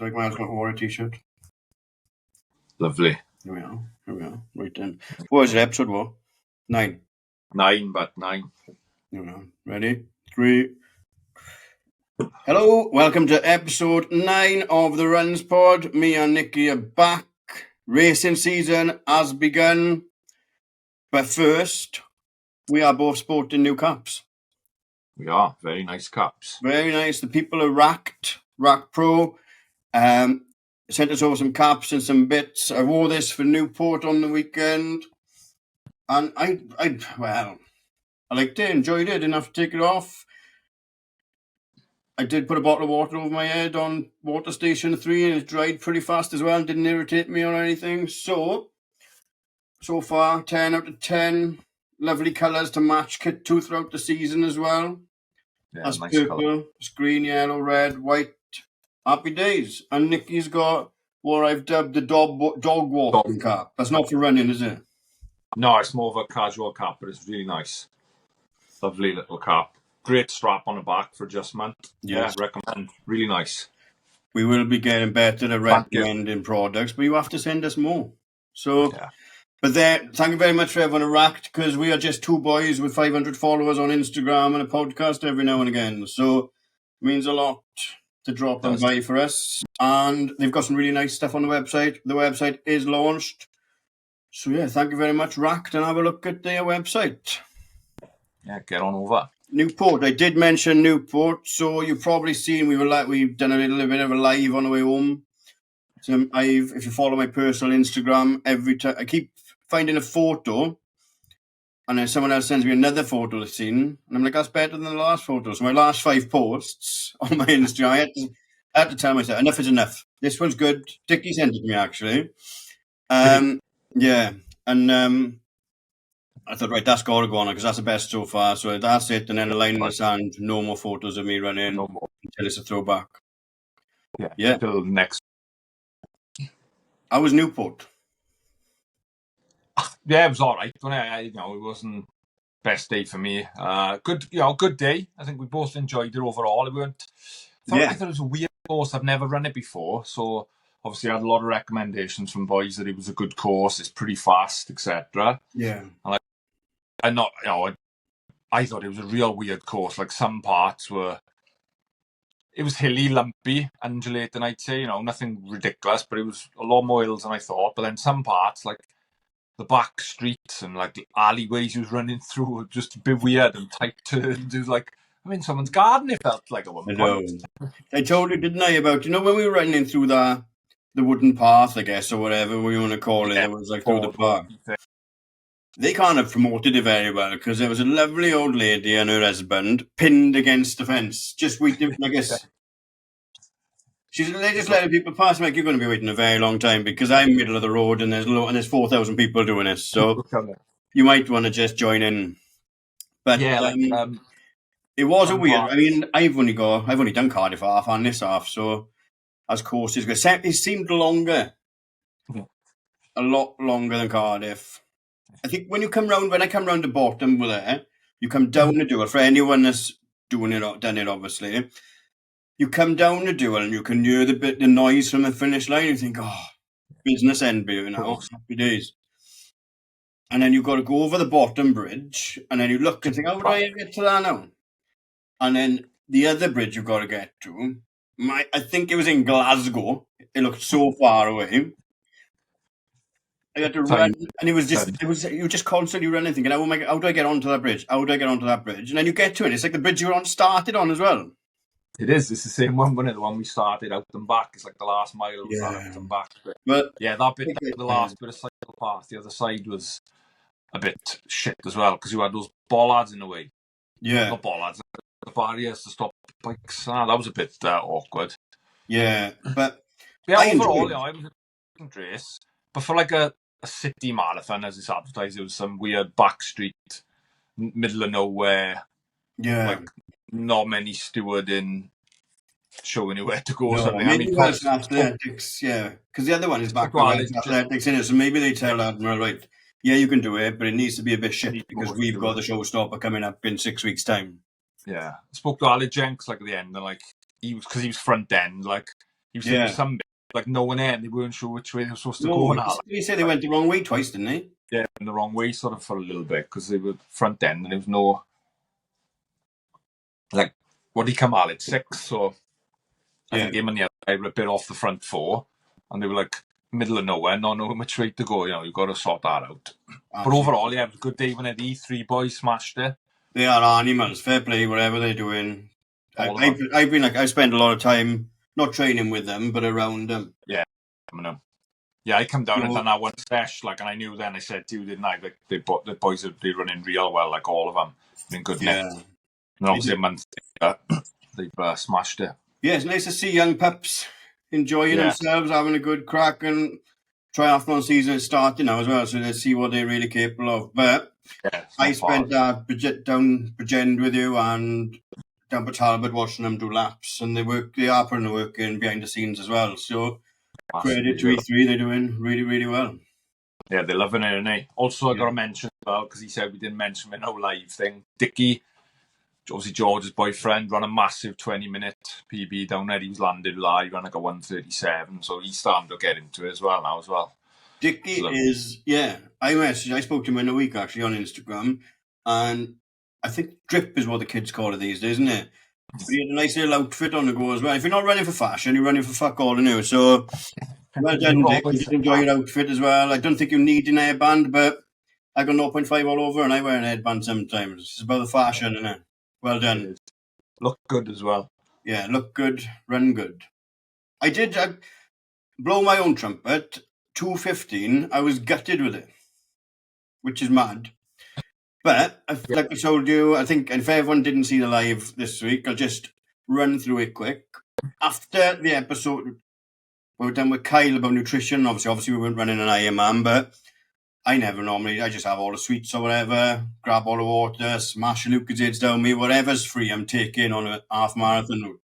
like my husband wore a t-shirt. Lovely. Here we are. Right then. What is it? Episode what? 9. 9. Here we are. Ready? 3. Hello, welcome to episode 9 of the Runs Pod. Me and Nikki are back. Racing season has begun. But first, we are both sporting new caps. We are. Very nice caps. Very nice. The people are Rack Pro. Sent us over some caps and some bits. I wore this for Newport on the weekend. And I liked it, enjoyed it, didn't have to take it off. I did put a bottle of water over my head on water station 3 and it dried pretty fast as well. Didn't irritate me or anything. So far, 10 out of 10. Lovely colours to match Kit 2 throughout the season as well. Yeah, That's nice purple, colour. green, yellow, red, white. Happy days. And Nikki's got what I've dubbed the dog walking cap. That's not for running, is it? No, it's more of a casual cap, but it's really nice. Lovely little cap. Great strap on the back for adjustment. Yes. Yeah, recommend. Really nice. We will be getting better at recommending products, but you have to send us more. So, yeah. But thank you very much for everyone who racked, because we are just two boys with 500 followers on Instagram and a podcast every now and again. So it means a lot to drop them by for us. And they've got some really nice stuff on the website. The website is launched. So yeah, thank you very much, Racked, and have a look at their website. Yeah, get on over. Newport. I did mention Newport, so you've probably seen we've done a little bit of a live on the way home. So if you follow my personal Instagram, every time I keep finding a photo, and then someone else sends me another photo they've seen, and I'm like, that's better than the last photo. So my last 5 posts on my Instagram, I had to tell myself, enough is enough. This one's good. Dickie sent it to me, actually. Yeah, and I thought, right, that's got to go on, because that's the best so far. So that's it, and then a line in the sand, no more photos of me running until it's a throwback. Yeah. Till next. How was Newport? Yeah, it was all right. It wasn't best day for me. Good day. I think we both enjoyed it overall. I thought it was a weird course. I've never run it before, so obviously I had a lot of recommendations from boys that it was a good course. It's pretty fast, etc. Yeah. And I thought it was a real weird course. Like some parts it was hilly, lumpy, undulating, I'd say, nothing ridiculous, but it was a lot more hills than I thought. But then some parts, like the back streets and like the alleyways he was running through were just a bit weird and tight turns. It was like, I'm in someone's garden, it felt like at one point. I told you, didn't I, about, when we were running through the wooden path, I guess, or whatever we want to call it. It was like through the park. They can't have promoted it very well, because there was a lovely old lady and her husband pinned against the fence, just waiting, I guess. They just letting people pass. Like, you're going to be waiting a very long time, because I'm middle of the road and there's 4,000 people doing this. So you might want to just join in. But it was a weird. I mean, I've only done Cardiff half and this half, so as courses go, it seemed longer, a lot longer than Cardiff. I think when I come round the bottom there, you come down the duel. For anyone that's done it, obviously. You come down the duel and you can hear the noise from the finish line. You think, business end, happy days. And then you've got to go over the bottom bridge, and then you look and think, how do I get to that now? And then the other bridge you've got to get to, I think it was in Glasgow. It looked so far away. I had to run, and you were just constantly running, thinking, how do I get onto that bridge? How do I get onto that bridge? And then you get to it. It's like the bridge you were started on as well. It is. It's the same one, wasn't it? The one we started out and back. It's like the last mile was out and back. But that bit, the last bit of cycle path, the other side was a bit shit as well, because you had those bollards in the way. Yeah. Not bollards, the barriers to stop bikes. That was a bit awkward. Yeah, but overall, it was a decent race. But for like a city marathon, as it's advertised, it was some weird back street, middle of nowhere. Yeah. Like, not many stewarding showing you where to go or something. Maybe that's athletics, because the other one is back to athletics in it, so maybe they tell Admiral, right, you can do it, but it needs to be a bit shit, because we've got the showstopper coming up in 6 weeks' time. Yeah, I spoke to Ali Jenks at the end, and he was front end, He was saying some bit, like no one there, and they weren't sure which way they were supposed to No, go now. he said they went the wrong way twice, didn't they? Yeah, in the wrong way sort of for a little bit because they were front end and there was no, like, what did he come out at 6? So I think him and the other guy were a bit off the front 4 and they were like middle of nowhere, not knowing which way to go. You know, you've got to sort that out. Absolutely. But overall, yeah, it was a good day when the E3 boys smashed it. They are animals. Fair play, whatever they're doing. I spent a lot of time not training with them, but around them. Yeah, I know. Yeah, I come down and done that one sesh, like, and I knew then. I said to you, didn't I? Like the boys are running real well, like all of them. Been good. Yeah. And obviously a month they've smashed it. Yeah, it's nice to see young pups enjoying themselves, having a good crack, and triathlon season is starting now as well, so let's see what they're really capable of. But I spent down Bridgend with you and down at Talbot watching them do laps, and they are putting the work in behind the scenes as well. So credit to E3, they're doing really, really well. Yeah, they're loving it, aren't they? Also, I got to mention as well, because he said we didn't mention the no live thing. Dickie, obviously George's boyfriend, ran a massive 20-minute PB down there. He was landed live, ran like a 1:37, so he's starting to get into it as well. Dickie is, I spoke to him in a week actually on Instagram, and I think drip is what the kids call it these days, isn't it? But he had a nice little outfit on the go as well. If you're not running for fashion, you're running for fuck all and new. So, well done, Dick. You should enjoy your outfit as well. I don't think you need an airband, but I got 0.5 all over and I wear an headband sometimes. It's about the fashion, isn't it? Well done. Look good as well. Yeah, look good, run good. I blow my own trumpet. 2:15, I was gutted with it, which is mad. But like I told you, I think, and if everyone didn't see the live this week, I'll just run through it quick. After the episode, we were done with Kyle about nutrition. Obviously we weren't running an Ironman, but I just have all the sweets or whatever, grab all the water, smash the Lucozades down me, whatever's free I'm taking on a half marathon route.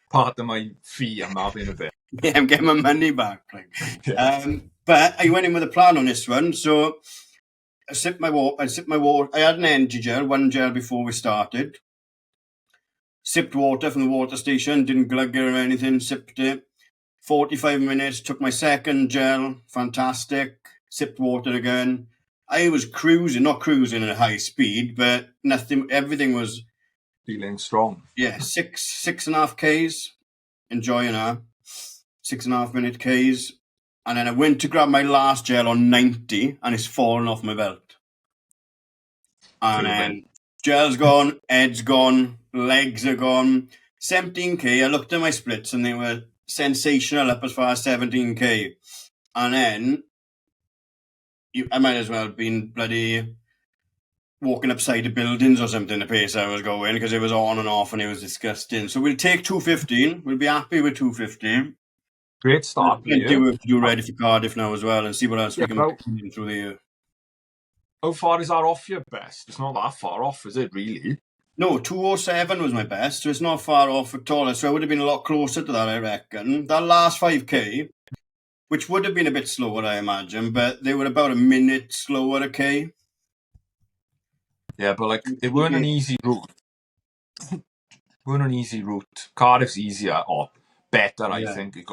Part of my fee I'm having a bit. Yeah, I'm getting my money back. But I went in with a plan on this one, so I sipped my water. I had an energy gel, one gel before we started. Sipped water from the water station, didn't glug it or anything, sipped it. 45 minutes, took my second gel, fantastic. Sipped water again. I was not cruising at a high speed, but everything was... Feeling strong. Yeah, 6.5 Ks, enjoying her. 6.5 minute Ks. And then I went to grab my last gel on 90 and it's fallen off my belt. And then gel's gone, head's gone, legs are gone. 17K, I looked at my splits and they were sensational up as far as 17K. And then I might as well have been bloody walking upside the buildings or something, the pace I was going, because it was on and off and it was disgusting. So we'll take 2:15. We'll be happy with 2:15. Great start. Do ready for Cardiff now as well and see what else we can put in through the year. How far is that off your best? It's not that far off, is it, really? No, 2:07 was my best, so it's not far off at all. So I would have been a lot closer to that, I reckon. That last 5K, which would have been a bit slower, I imagine, but they were about a minute slower a K. Yeah, but like they weren't an easy route. Cardiff's easier or better, I think. You've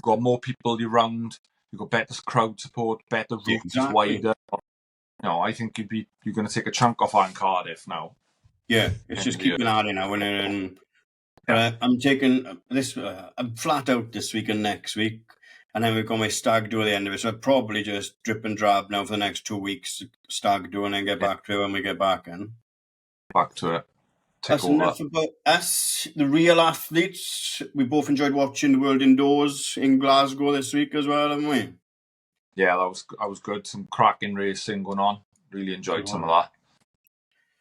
got more people around. You've got better crowd support, better routes, wider. You know, I think you're going to take a chunk off on Cardiff now. Yeah, it's just keeping adding now, and I'm taking this. I'm flat out this week and next week, and then we've got my stag do at the end of it. So I'll probably just drip and drab now for the next 2 weeks, stag do, and then get back to it when we get back in. Back to it. That's enough about us, the real athletes. We both enjoyed watching the World Indoors in Glasgow this week as well, haven't we? Yeah, that was good. Some cracking racing going on. Really enjoyed some of that.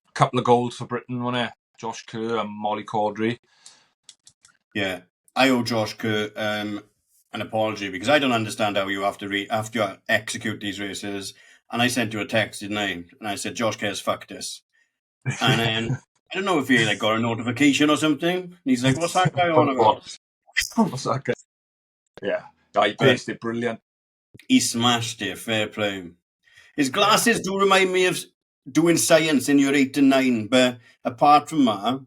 A couple of goals for Britain, wasn't it? Josh Kerr and Molly Caudry. Yeah, I owe Josh Kerr an apology because I don't understand how you have to execute these races. And I sent you a text, didn't I? And I said, Josh Kerr's fuck this. And then I don't know if he got a notification or something. And he's like, what's that guy on about? What's that guy? Yeah, he paced it brilliant. He smashed it, fair play. His glasses do remind me of doing science in year 8 and 9, but apart from that,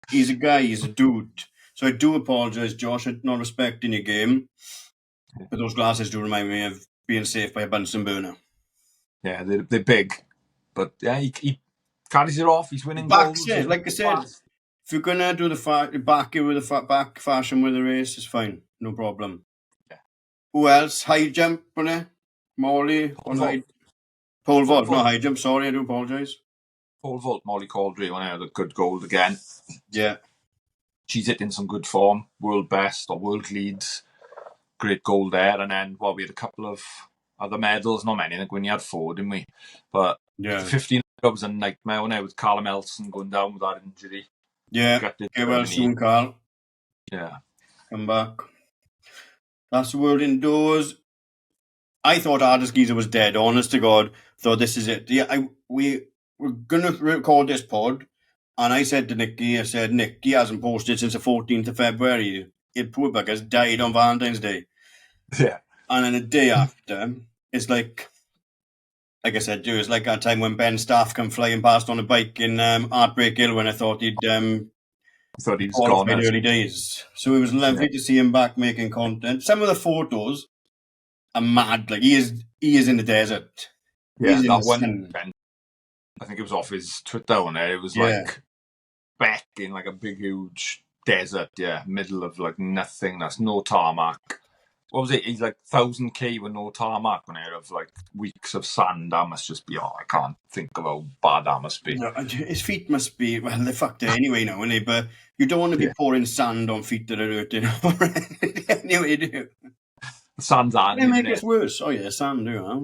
he's a guy, he's a dude. So I do apologise, Josh, for not respecting your game. But those glasses do remind me of being saved by a Bunsen burner. Yeah, they're big. But yeah, he carries it off. He's winning Back, goals. like I said, if you're going to do the back with the back fashion with the race, it's fine. No problem. Yeah. Who else? High jump, wasn't it? Molly. Pole vault, not high jump. Sorry, I do apologise. Pole vault, Molly Caldry, one out of good gold again. Yeah. She's hitting some good form. World best or world leads. Great gold there. And then, we had a couple of other medals. Not many. I think we only had 4, didn't we? But yeah. 15 was a nightmare now with Callum Elson going down with that injury. Yeah. Get well soon, Carl. Yeah. Come back. That's the world indoors. I thought Ardis Geezer was dead, honest to God. Thought this is it. Yeah, we were going to record this pod, and I said to Nicky, Nick, he hasn't posted since the 14th of February. Poor bugger's died on Valentine's Day. Yeah. And then the day after, it's like I said, it's like that time when Ben Staff come flying past on a bike in Heartbreak Hill when I thought he'd thought he was gone in early days. So it was lovely to see him back making content. Some of the photos are mad. Like he is in the desert. Yeah, that one. I think it was off his Twitter on there. It was like back in like a big huge desert. Yeah, middle of like nothing. That's no tarmac. What was it? He's like 1,000 with no tarmac on there of like weeks of sand. That must just be. I can't think of how bad that must be. No, his feet must be. Well, they're fucked anyway now, aren't they? But you don't want to be pouring sand on feet that are hurting. Anyway, do you? The sand's on. They make it worse. Oh yeah, sand do. Huh?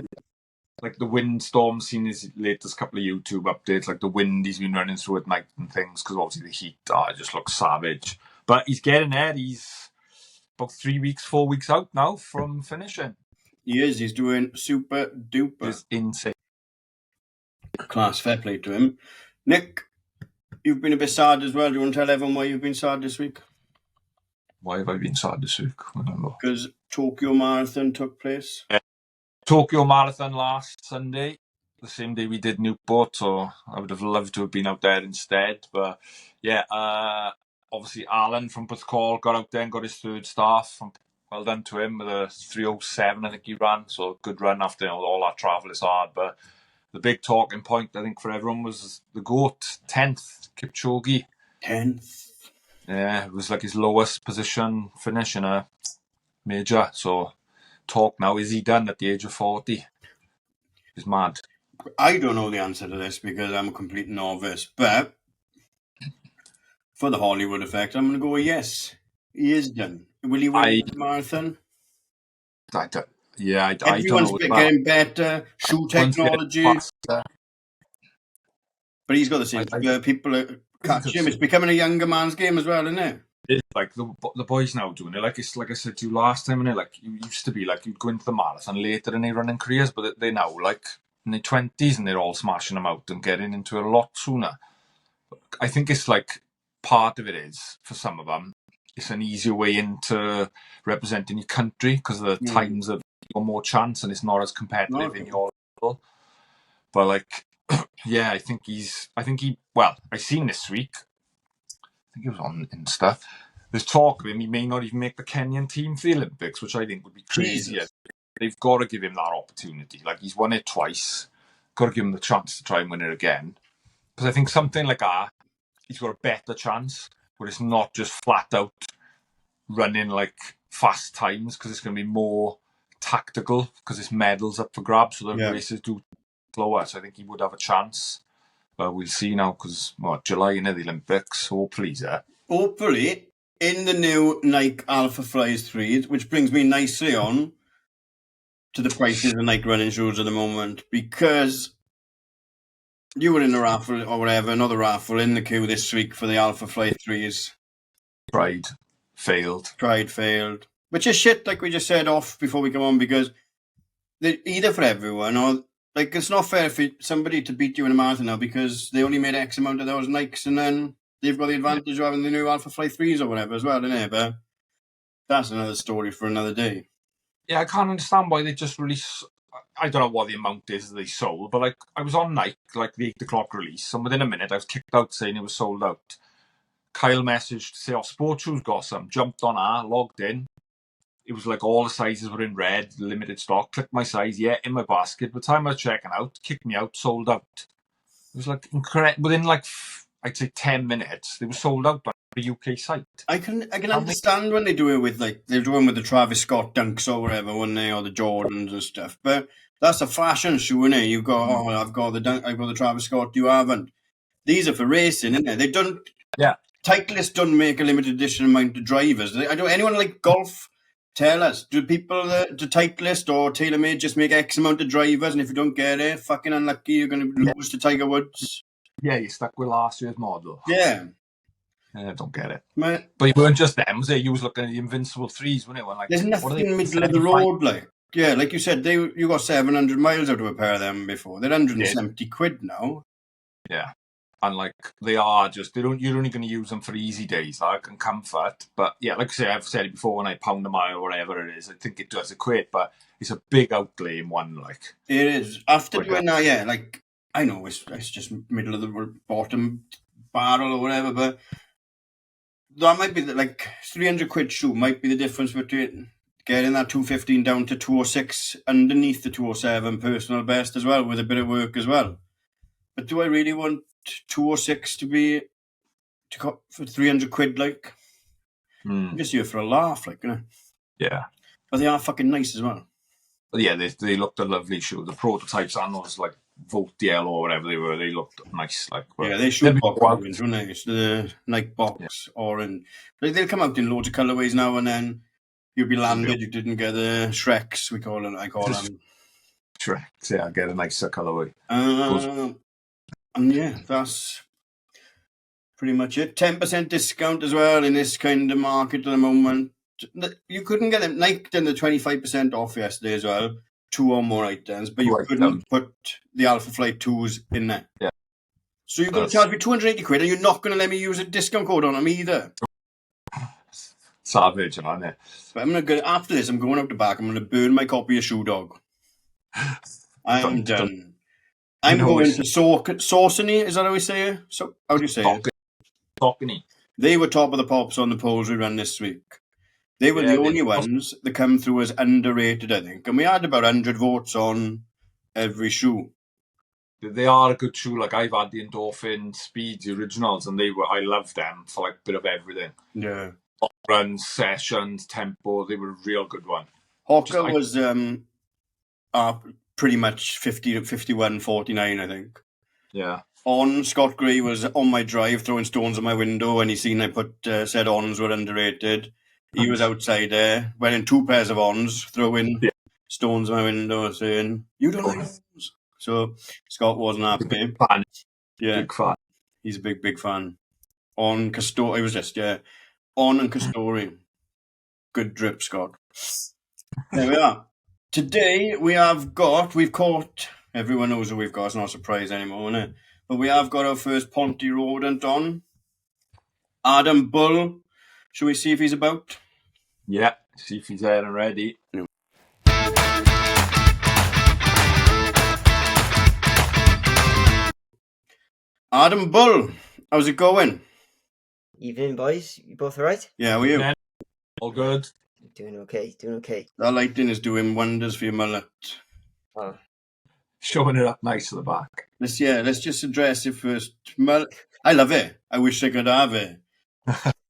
Like the windstorm, seen his latest couple of YouTube updates, like the wind he's been running through at night and things, because obviously the heat, it just looks savage. But he's getting there. He's about 4 weeks out now from finishing. He is. He's doing super duper. It's insane. Class, fair play to him. Nick, you've been a bit sad as well. Do you want to tell everyone why you've been sad this week? Why have I been sad this week? I don't know. Because Tokyo Marathon took place. Yeah. Tokyo Marathon last Sunday, the same day we did Newport, so I would have loved to have been out there instead. But yeah, obviously Alan from Bwlch got out there and got his 3rd staff. Well done to him with a 3:07, I think he ran. So good run after all that travel is hard. But the big talking point, I think, for everyone was the GOAT, 10th, Kipchoge. 10th. Yeah, it was like his lowest position finish in a major. So talk now, is he done at the age of 40? It's mad. I don't know the answer to this because I'm a complete novice, but for the Hollywood effect, I'm going to go with yes. He is done. Will he win the marathon? I don't know. Everyone's getting better, shoe technology. But he's got the same. People are catching him. It's becoming a younger man's game as well, isn't it? It's like the boys now doing it. Like it's like I said to you last time, and like you used to be like you'd go into the marathon later in their running careers, but they now like in their 20s and they're all smashing them out and getting into it a lot sooner. I think it's like part of it is for some of them, it's an easier way into representing your country because the times have got more chance and it's not as competitive in your level. But like, yeah, I think I seen this week. I think it was on Insta. There's talk of him. He may not even make the Kenyan team for the Olympics, which I think would be crazy. They've got to give him that opportunity. Like he's won it twice. Got to give him the chance to try and win it again. Because I think something like that, he's got a better chance where it's not just flat out running like fast times because it's going to be more tactical because it's medals up for grabs. So the races do slower. So I think he would have a chance. But we'll see now because July in the Olympics. Hopefully, Hopefully, in the new Nike Alpha Flies 3s, which brings me nicely on to the prices of Nike running shoes at the moment, because you were in a raffle or whatever, another raffle in the queue this week for the Alpha Fly 3s. Tried, failed. Which is shit, like we just said off before we come on, because they're either for everyone or like it's not fair for somebody to beat you in a marathon now because they only made X amount of those Nikes and then they've got the advantage of having the new Alpha Fly 3s or whatever as well, isn't it? But that's another story for another day. Yeah, I can't understand why they just release. I don't know what the amount is that they sold, but like I was on Nike, like the 8 o'clock release, and within a minute I was kicked out saying it was sold out. Kyle messaged to say, "Oh, Sports Shoes got some." Jumped on logged in. It was like all the sizes were in red, limited stock. Clicked my size, in my basket. By the time I was checking out, kicked me out, sold out. It was like incredible. Within like, I'd say 10 minutes, they were sold out on the UK site. I can understand when they do it with, like, they're doing with the Travis Scott dunks or whatever, when they, or the Jordans and stuff. But that's a fashion shoe, isn't it? You've got, I've got the Travis Scott, you haven't. These are for racing, isn't it? They don't. Yeah. Titleist don't make a limited edition amount of drivers. I don't. Anyone like golf? Tell us. Do people, do Titleist or TaylorMade just make X amount of drivers, and if you don't get it, fucking unlucky, you're going to lose to Tiger Woods? Yeah, you're stuck with last year's model. Yeah. I don't get it. But you weren't just them, was it? You was looking at the Invincible 3s, weren't it? Like, there's nothing middle of the road, like. Yeah, like you said, you got 700 miles out of a pair of them before. They're 170 quid now. Yeah. And like they are just, you're only going to use them for easy days, like, and comfort. But yeah, like I say, I've said it before, when I pound a mile or whatever it is, I think it does equate, but it's a big outlay in one, like. It is. After doing that, yeah, like, I know it's just middle of the bottom barrel or whatever, but that might be like 300 quid shoe might be the difference between getting that 215 down to 206 underneath the 207 personal best as well, with a bit of work as well. But do I really want 206 to be for 300 quid? Like, I'm just here for a laugh, like, you know. Yeah. But they are fucking nice as well. But yeah, they looked a lovely shoe. The prototypes and those like Volt DL or whatever they were, they looked nice. Like, yeah, they should box orange, wouldn't they? It's the Nike box orange. Like, they'll come out in loads of colourways now and then. You'll be landed. You didn't get the Shreks. I call them Shreks. Yeah, get a nicer colourway. And yeah, that's pretty much it. 10% discount as well in this kind of market at the moment. You couldn't get them. Nike done the 25% off yesterday as well. 2 or more items, but you couldn't put the Alpha Flight 2s in there. Yeah. So you're going to charge me 280 quid and you're not going to let me use a discount code on them either. Savage, aren't it? But after this, I'm going out the back. I'm going to burn my copy of Shoe Dog. I'm done. I'm going to Saucony. Is that how we say it? So, how do you say it? Saucony. They were top of the pops on the polls we ran this week. They were the only ones that come through as underrated, I think. And we had about 100 votes on every shoe. They are a good shoe. Like, I've had the Endorphin Speeds, the originals, and I loved them for like a bit of everything. Yeah. Runs, sessions, tempo, they were a real good one. Hawker was pretty much 50, 51, 49, I think. Yeah. Scott Gray was on my drive throwing stones at my window when he seen I said Ons were underrated. He was outside there, wearing 2 pairs of Ons, throwing stones at my window, saying, "You don't like Ons." So Scott wasn't happy. Big fan. Yeah. Big fan. He's a big fan. On Castori, it was just, On and Castori. Good drip, Scott. There we are. Today we've caught, everyone knows who we've got, it's not a surprise anymore, isn't it? But we have got our first Ponty rodent on. Adam Bull. Shall we see if he's about? Yeah, see if he's there and ready. No. Adam Bull, how's it going? Evening, boys. You both all right? Yeah, how are you? Yeah, all good. Doing okay. That lighting is doing wonders for your mullet. Oh. Showing it up nice at the back. Let's just address it first. Mullet, I love it. I wish I could have it.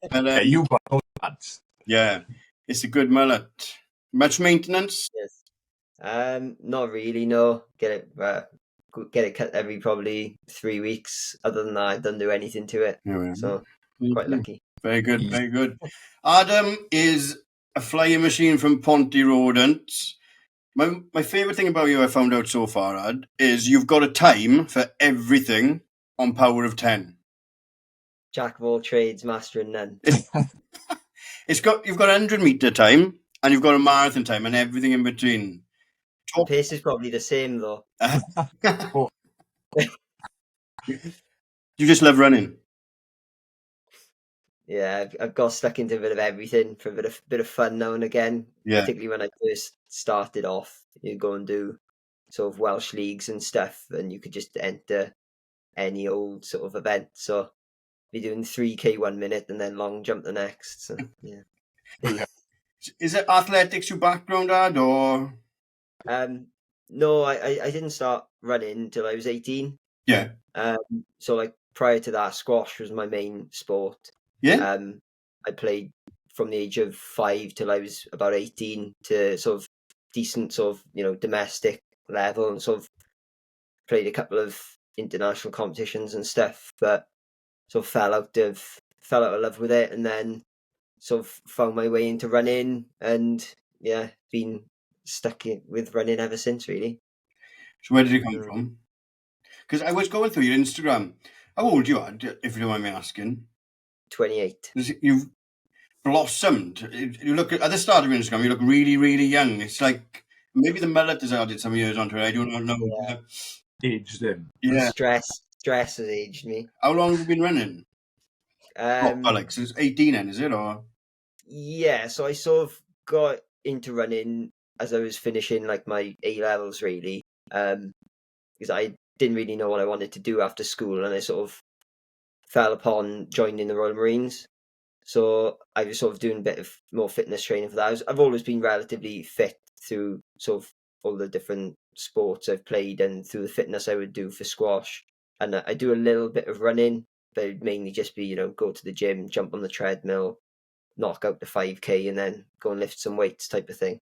But, you got those lads. Yeah, it's a good mullet. Much maintenance? Yes. Not really. No. Get it cut every probably 3 weeks. Other than that, I don't do anything to it. Yeah. So quite lucky. Very good, very good. Adam is a flying machine from Ponty Rodents. My favourite thing about you I found out so far, Ad, is you've got a time for everything on Power of 10. Jack of all trades, master of none. You've got 100-metre time and you've got a marathon time and everything in between. The pace is probably the same though. You just love running. Yeah, I've got stuck into a bit of everything for a bit of fun now and again. Yeah. Particularly when I first started off, you go and do sort of Welsh leagues and stuff, and you could just enter any old sort of event. So be doing 3K 1 minute and then long jump the next. So, yeah. Is it athletics your background had, or? No, I didn't start running until I was 18. Yeah. So like prior to that, squash was my main sport. Yeah. I played from the age of 5 till I was about 18 to sort of decent sort of, domestic level, and sort of played a couple of international competitions and stuff, but sort of fell out of love with it, and then sort of found my way into running, and yeah, been stuck with running ever since, really. So where did it come from? Because I was going through your Instagram. How old you are, if you don't mind me asking? 28. You've blossomed. You look at the start of your Instagram, you look really, really young. It's like maybe the mullet has added some years onto it. I don't know. Yeah. Aged him. Yeah. Stress has aged me. How long have you been running? Like since 18 then, is it? Or? Yeah, so I sort of got into running as I was finishing like my A-levels, really, because I didn't really know what I wanted to do after school, and I sort of fell upon joining the Royal Marines. So I was sort of doing a bit of more fitness training for that. I've always been relatively fit through sort of all the different sports I've played, and through the fitness I would do for squash. And I do a little bit of running, but it'd mainly just be, go to the gym, jump on the treadmill, knock out the 5K, and then go and lift some weights type of thing.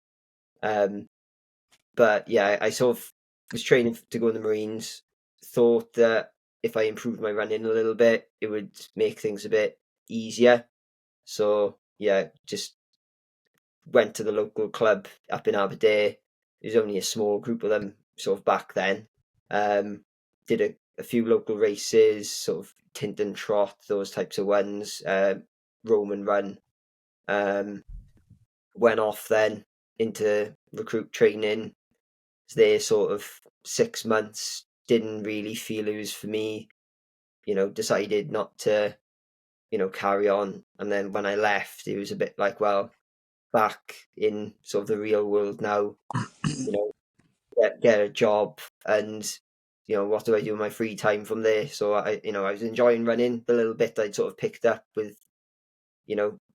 But yeah, I sort of was training to go in the Marines, thought that if I improved my running a little bit, it would make things a bit easier. So yeah, just went to the local club up in Aberdeen. There was only a small group of them sort of back then. Did a few local races, sort of Tint and Trot, those types of ones, Roman Run. Went off then into recruit training. Was there sort of 6 months, didn't really feel it was for me, decided not to, carry on. And then when I left, it was a bit like, well, back in sort of the real world now, get a job, and what do I do in my free time from there? So I was enjoying running the little bit I'd sort of picked up with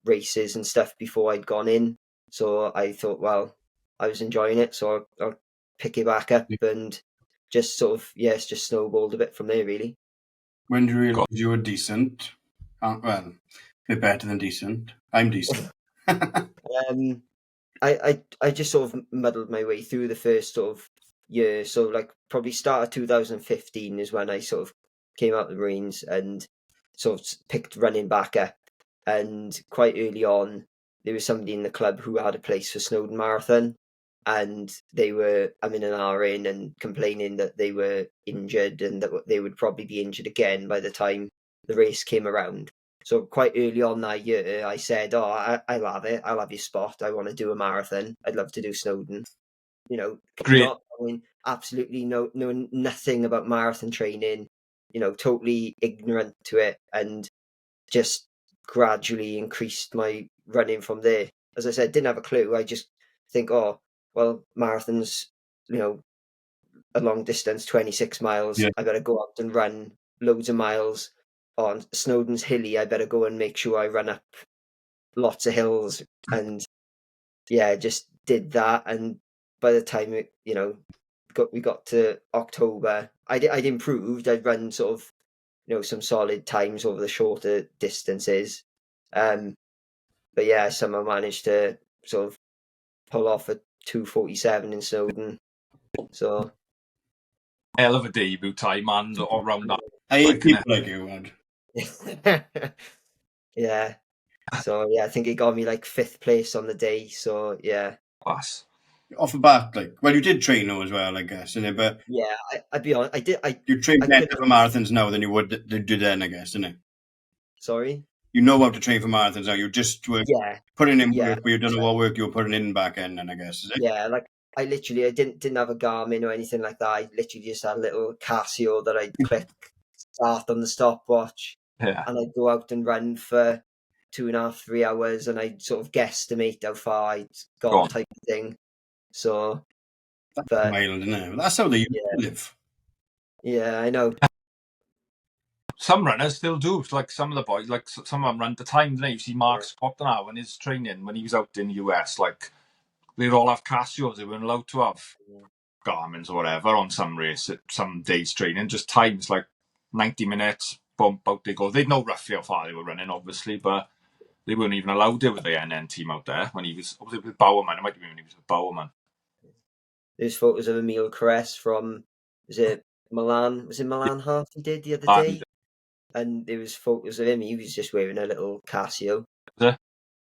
races and stuff before I'd gone in. So I thought, well, I was enjoying it, so I'll pick it back up, and just sort of it's just snowballed a bit from there, really. When did you realise you were decent? Well, a bit better than decent. I'm decent. I just sort of muddled my way through the first sort of year. So like probably start of 2015 is when I sort of came out of the Marines and sort of picked running back up. And quite early on, there was somebody in the club who had a place for Snowdon Marathon, and they were in an hour in and complaining that they were injured and that they would probably be injured again by the time the race came around. So quite early on that year, I said, "Oh, I'll have it. I'll have your spot. I want to do a marathon. I'd love to do Snowdon." Great. Absolutely knowing nothing about marathon training. Totally ignorant to it, and just gradually increased my running from there. As I said, didn't have a clue. I just think, oh, well, marathons, a long distance, 26 miles. Yeah. I better go out and run loads of miles. On Snowdon's hilly, I better go and make sure I run up lots of hills. And yeah, just did that. And by the time we got to October, I'd improved. I'd run sort of some solid times over the shorter distances. But yeah, somehow managed to sort of pull off a 2:47 in Snowdon. So hell of a debut time, and all around that. I hate people like you, man. Yeah. So yeah, I think it got me like 5th place on the day. So yeah. Class. Off the bat, you did train though as well, I guess, innit? But yeah, I'd be honest, I did. You train better for marathons now than you would do then, I guess, innit? Sorry. You know how to train for marathons now. You just were putting in work, but you don't know what work you were putting in back end, then I guess, is it? Yeah, like I didn't have a Garmin or anything like that. I literally just had a little Casio that I'd click start on the stopwatch, and I'd go out and run for 2.5, 3 hours, and I'd sort of guesstimate how far I'd gone, type of thing. So that's wild, isn't it? That's how they used to live. Yeah, I know. Some runners still do. Like some of the boys, like some of them run at the time. You see Mark Scott now in his training when he was out in the US, like they'd all have Casios. They weren't allowed to have Garmin's or whatever on some race, some days training. Just times like 90 minutes, bump out they go. They'd know roughly how far they were running, obviously, but they weren't even allowed it with the NN team out there when he was with Bowerman. It might have been when he was with Bowerman. There's photos of Emile Caress from, was it Milan? Was it Milan half he did the other day? And there was photos of him. He was just wearing a little Casio.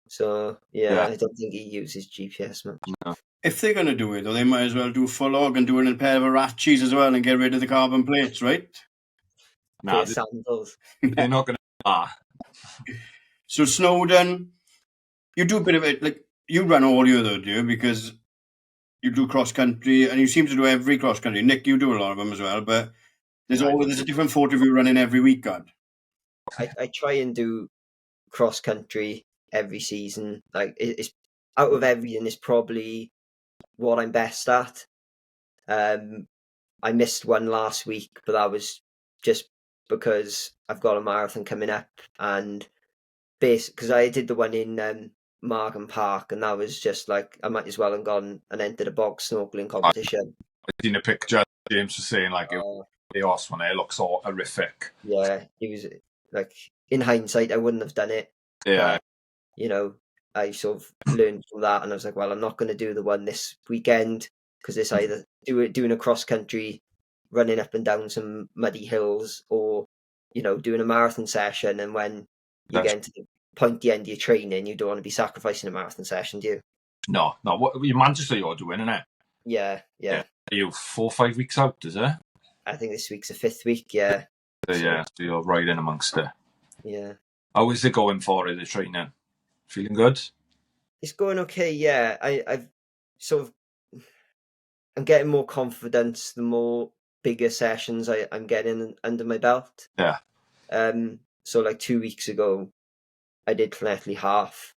So yeah, I don't think he uses GPS much. No. If they're going to do it, though, they might as well do full log and do it in a pair of Arachis as well and get rid of the carbon plates, right? Pair of sandals. They're not going to. So Snowdon, you do a bit of it. Like you run all year though, do you? Because you do cross country, and you seem to do every cross country. Nick, you do a lot of them as well, but there's a different photo of you running every weekend. I try and do cross country every season. Like it's out of everything, it's probably what I'm best at. I missed one last week, but that was just because I've got a marathon coming up, and because I did the one in Margam Park, and that was just like I might as well have gone and entered a bog snorkeling competition. I've seen a picture. James was saying like it was the horse one. It looks all horrific. Yeah, it was like in hindsight, I wouldn't have done it. Yeah, but, you know, I sort of learned from that, and I was like, well, I'm not going to do the one this weekend because it's either doing a cross country, running up and down some muddy hills, or doing a marathon session. And when you get to the point the end of your training, you don't want to be sacrificing a marathon session, do you? No. What you Manchester you're doing, isn't it? Yeah. Are you 4 or 5 weeks out? Is it? I think this week's the 5th week. Yeah. So you're right in amongst it. Yeah. How is it going for you, the training? Feeling good? It's going okay. Yeah, I've sort of I'm getting more confidence the more bigger sessions I'm getting under my belt. Yeah. So like 2 weeks ago, I did Llanelli half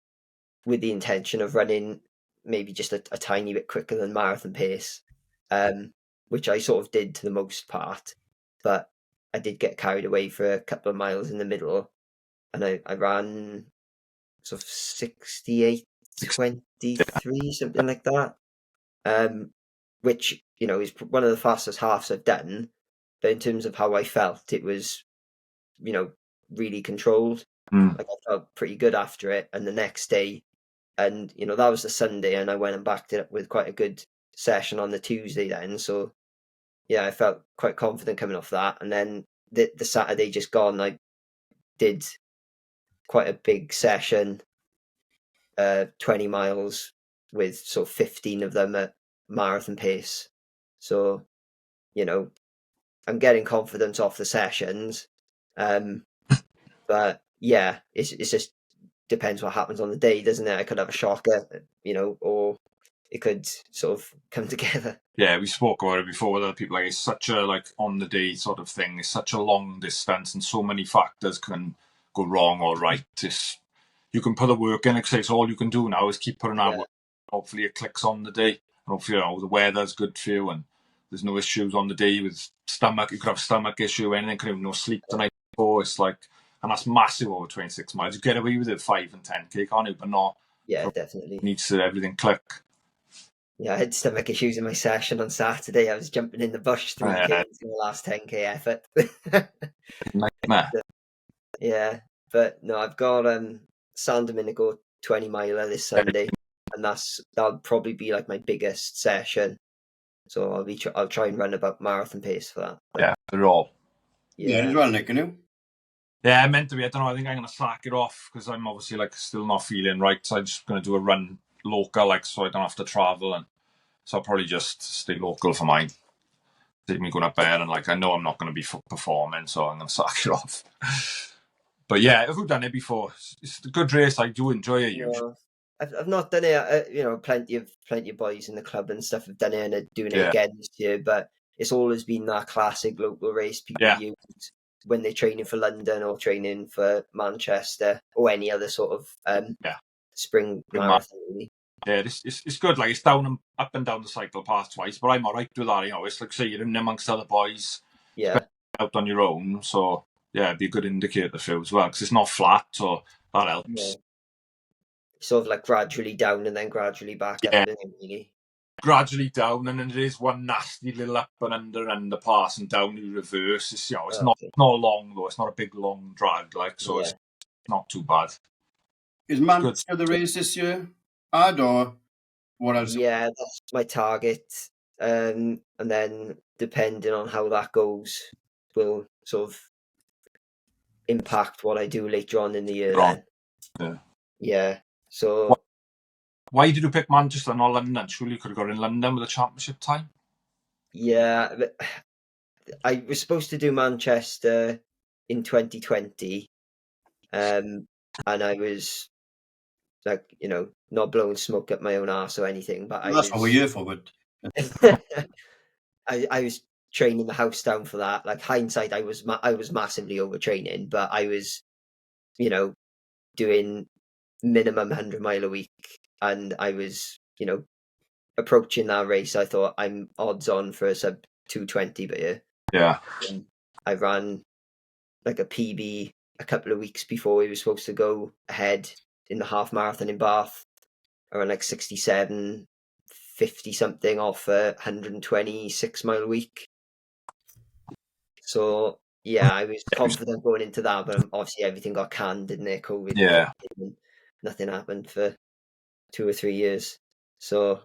with the intention of running maybe just a tiny bit quicker than marathon pace, which I sort of did to the most part, but I did get carried away for a couple of miles in the middle, and I ran sort of 68:23, something like that, which is one of the fastest halves I've done, but in terms of how I felt, it was really controlled. Like I felt pretty good after it, and the next day, and that was the Sunday, and I went and backed it up with quite a good session on the Tuesday then. So yeah, I felt quite confident coming off that, and then the Saturday just gone, I did quite a big session, 20 miles with sort of 15 of them at marathon pace. So I'm getting confidence off the sessions, but yeah, it's just depends what happens on the day, doesn't it? I could have a shocker, or it could sort of come together. Yeah, we spoke about it before with other people. Like it's such a on the day sort of thing. It's such a long distance, and so many factors can go wrong or right. You can put the work in. It's all you can do now is keep putting out work. Hopefully it clicks on the day. And hopefully the weather's good for you, and there's no issues on the day with stomach. You could have stomach issue, anything. Could have no sleep the night before. It's like, and that's massive over 26 miles. You get away with it 5 and 10K, can't you? But not. Yeah, definitely. Needs to everything click. Yeah, I had stomach issues in my session on Saturday. I was jumping in the bush 3K in the last 10K effort. Nightmare. Yeah, but no, I've got Sanderman to go 20 miler this Sunday, and that'll probably be like my biggest session. So I'll try and run about marathon pace for that. Yeah, they're all. Yeah, as well, Nick, you? Yeah, meant to be. I don't know. I think I'm going to slack it off because I'm obviously still not feeling right. So I'm just going to do a run local, so I don't have to travel, and so I'll probably just stay local for mine. Take me going up there, and I know I'm not going to be performing, so I'm going to slack it off. But yeah, I've done it before. It's a good race. I do enjoy it. Usually. I've not done it. Plenty of boys in the club and stuff have done it and are doing it again this year. But it's always been that classic local race people use when they're training for London or training for Manchester or any other sort of spring marathon. Really. Yeah, it's good. It's down and up and down the cycle path twice, but I'm alright with that. It's like say you're in amongst other boys. Yeah, out on your own. So yeah, it'd be a good indicator for you as well, because it's not flat, so that helps. Yeah. Sort of like gradually down and then gradually back up, isn't it, really? Gradually down, and then there is one nasty little up and underpass and down in reverse. It's, you know, it's not long though. It's not a big long drag, like, so it's not too bad. Is Manchester the race this year? Or what else? Yeah, that's my target. And then depending on how that goes, will sort of impact what I do later on in the year. Then. Yeah. So. Why did you pick Manchester, not London? Surely you could have got in London with the championship time. Yeah, I was supposed to do Manchester in 2020, and I was like, not blowing smoke up my own arse or anything, but that's what we're here for. But I was training the house down for that. Like, hindsight, I was massively overtraining, but I was, doing minimum 100-mile a week, and I was, approaching that race. I thought I'm odds on for a sub 220, but yeah. And I ran like a PB a couple of weeks before we were supposed to go ahead in the half marathon in Bath. I ran like 67, 50 something off a 126-mile week. So yeah, I was confident going into that, but obviously everything got canned, didn't it? COVID. Yeah. And nothing happened for 2 or 3 years. So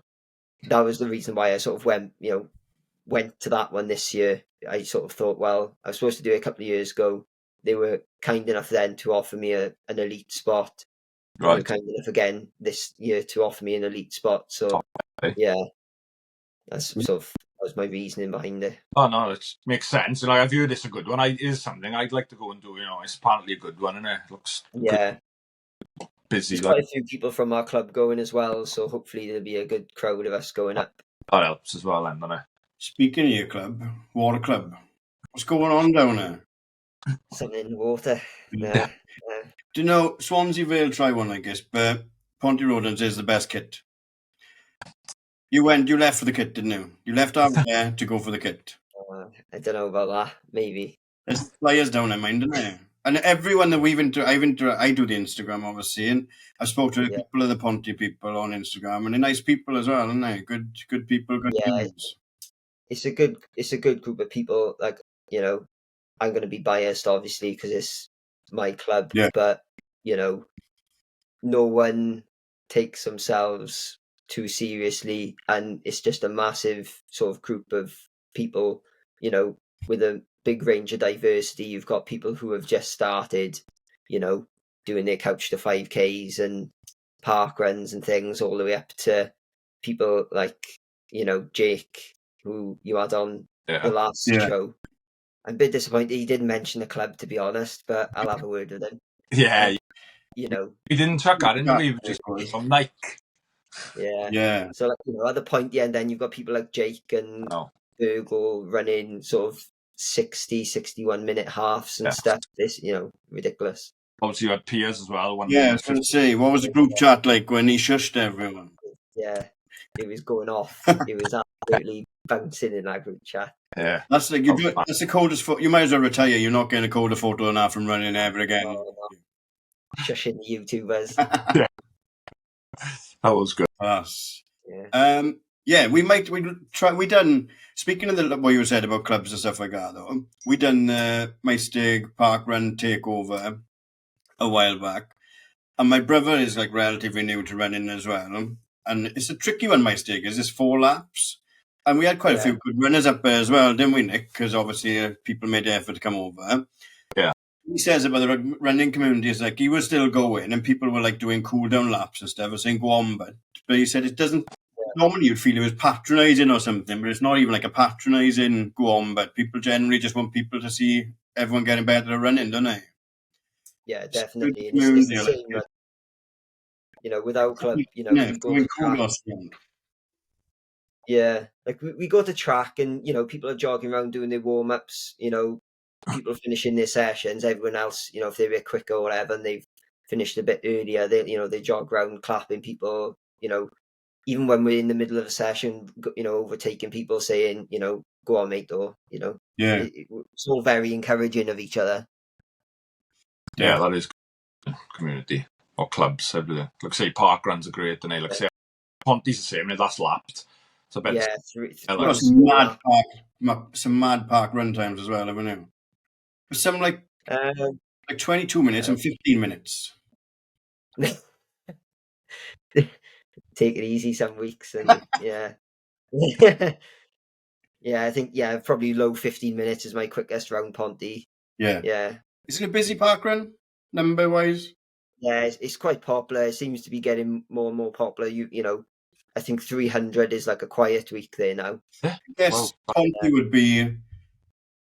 that was the reason why I sort of went to that one this year. I sort of thought, well, I was supposed to do it a couple of years ago. They were kind enough then to offer me an elite spot. Right. They were kind enough again this year to offer me an elite spot. So yeah, that's that was my reasoning behind it. Oh no, it makes sense. And I've heard it's a good one. It is something I'd like to go and do. It's apparently a good one, and it looks good. Busy. There's quite a few people from our club going as well, so hopefully there'll be a good crowd of us going up. That helps as well, then, doesn't it? Speaking of your club, Water Club, what's going on down there? Something in the water. Yeah. Do you know Swansea Vale try one like this, but Pontyrodans is the best kit. You left for the kit, didn't you? You left out there to go for the kit. I don't know about that. Maybe. There's flyers down there, mind, isn't there? And everyone that I do the Instagram, obviously, and I've spoken to a couple of the Ponty people on Instagram, and they're nice people as well, aren't they? Good people, good teams. It's a good group of people. Like, I'm going to be biased, obviously, because it's my club. Yeah. But no one takes themselves too seriously, and it's just a massive sort of group of people, with a big range of diversity. You've got people who have just started, doing their couch to 5Ks and park runs and things, all the way up to people like, Jake, who you had on the last show. I'm a bit disappointed he didn't mention the club, to be honest, but I'll have a word with him. Yeah. He didn't chuck that in, we were just on Nike. Yeah. Yeah. So, at the point, and then you've got people like Jake and Virgil running sort of 60, 61-minute halves and stuff. This, ridiculous. Obviously, you had Piers as well. I was going to say, what was the group chat like when he shushed everyone? Yeah, it was going off. It was absolutely bouncing in that group chat. Yeah, that's like that's the coldest photo. You might as well retire. You're not getting a colder photo than that from running ever again. Shushing the YouTubers. Yeah, that was good. Yeah. We done. Speaking of what you said about clubs and stuff like that, though, we done Maestig Park Run takeover a while back, and my brother is like relatively new to running as well, and it's a tricky one. Maestig is this 4 laps. And we had quite a few good runners up there as well, didn't we, Nick? Because obviously people made the effort to come over. Yeah. He says about the running community is like he was still going and people were like doing cool down laps and stuff. I was saying go on, but he said it doesn't. Normally you'd feel it was patronising or something, but it's not even like a patronising go on. But people generally just want people to see everyone getting better at running, don't they? Yeah, definitely. And it's the same, with our club, we go to track. Yeah, like we go to track and, people are jogging around doing their warm-ups, people finishing their sessions, everyone else, if they're a bit quicker or whatever and they've finished a bit earlier, they jog around clapping people, even when we're in the middle of a session, overtaking people saying, go on, mate, or, Yeah. It's all very encouraging of each other. Yeah, that is good. Community or clubs, everything. Like say park runs are great, and like say Ponty's the same, and that's lapped. So I bet some mad park run times as well, haven't you? Some like 22 minutes and 15 minutes. Take it easy some weeks, and yeah. Yeah, I think probably low 15 minutes is my quickest round Ponty. Yeah. Is it a busy park run, number wise? Yeah, it's quite popular. It seems to be getting more and more popular. You know, I think 300 is like a quiet week there now. Yes, Ponty would be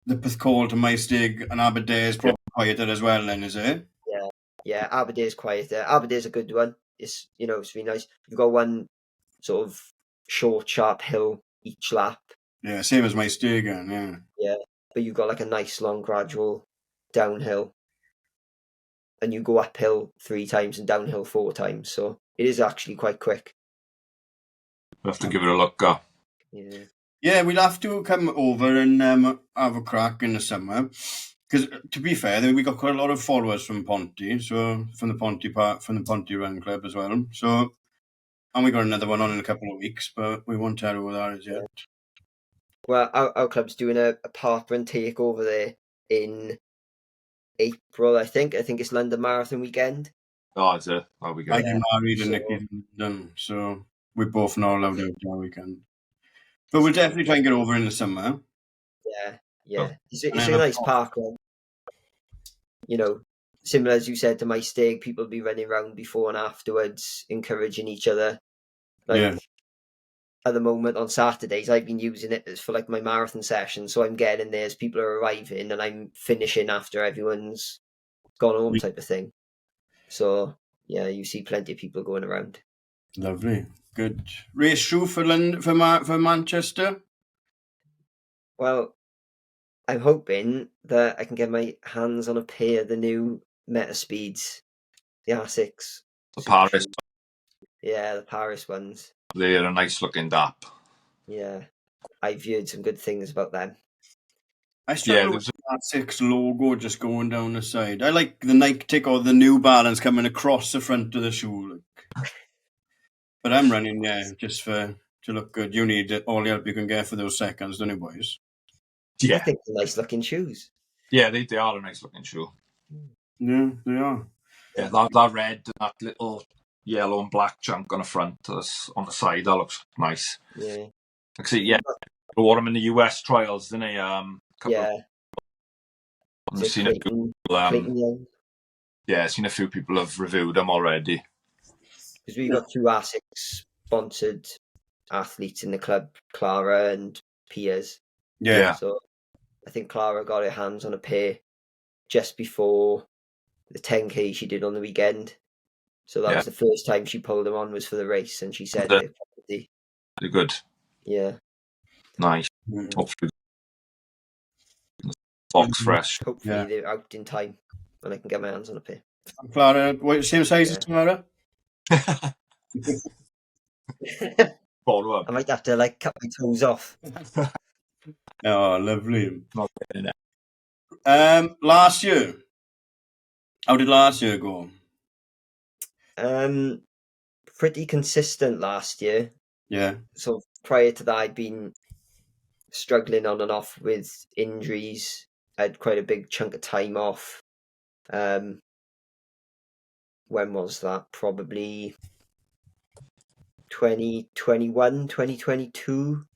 the Porthcawl to Maesteg, and Aberdare is probably quieter as well then, is it? Yeah, Aberdare's quieter. Aberdare's a good one. It's it's really nice. You've got one sort of short, sharp hill each lap. Yeah, same as Maesteg, yeah. Yeah, but you've got like a nice long gradual downhill, and you go uphill 3 times and downhill 4 times. So it is actually quite quick. We'll have to give it a look. Yeah, we'll have to come over and have a crack in the summer. Because to be fair, we got quite a lot of followers from Ponty, so from the Ponty Run Club as well. So, and we got another one on in a couple of weeks, but we won't tell who that is yet. Well, our club's doing a park run takeover there in April, I think. I think it's London Marathon weekend. Oh, is it? Oh, we I get married and Nicky's done, so we're both not allowed out that weekend. But we'll definitely try and get over in the summer. Yeah. It's a nice park run. You know, similar as you said to my stag, people will be running around before and afterwards, encouraging each other. Like at the moment on Saturdays, I've been using it for like my marathon session. So I'm getting in there as people are arriving, and I'm finishing after everyone's gone home, type of thing. So yeah, you see plenty of people going around. Lovely, good race shoe for Manchester. Well, I'm hoping that I can get my hands on a pair of the new Meta Speeds, the R6. The Paris. Yeah, the Paris ones. They're a nice looking DAP. Yeah, I've heard some good things about them. I struggle with the R6 logo just going down the side. I like the Nike tick or the New Balance coming across the front of the shoe. But I'm running, just to look good. You need all the help you can get for those seconds, don't you, boys? Yeah. I think they're nice looking shoes. Yeah, they are a nice looking shoe. Yeah, they are. Yeah, that red and that little yellow and black chunk on the front, on the side, that looks nice. Yeah. Actually, I wore them in the US trials, didn't I? I've seen seen a few people have reviewed them already. Because we've got 2 R6 sponsored athletes in the club, Clara and Piers. Yeah. So I think Clara got her hands on a pair just before the 10K she did on the weekend. So that was the first time she pulled them on, was for the race, and she said they're pretty good. Yeah. Nice. Hopefully box fresh. Hopefully they're out in time and I can get my hands on a pair. Clara, same size as Clara? I might have to cut my toes off. Oh, lovely. Last year. How did last year go? Pretty consistent last year. Yeah. So prior to that, I'd been struggling on and off with injuries. I had quite a big chunk of time off. When was that? Probably 2021, 2022.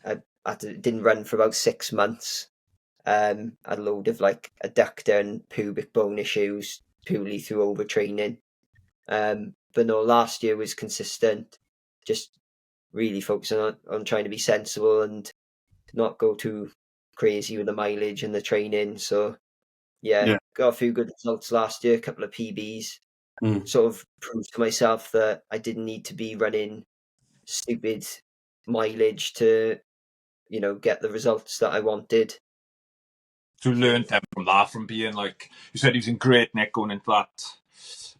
I didn't run for about 6 months. I had a load of adductor and pubic bone issues purely through overtraining. But no, last year was consistent. Just really focusing on trying to be sensible and not go too crazy with the mileage and the training. So got a few good results last year, a couple of PBs. Sort of proved to myself that I didn't need to be running stupid mileage to, get the results that I wanted. So you learned from that, from being you said he was in great nick going into that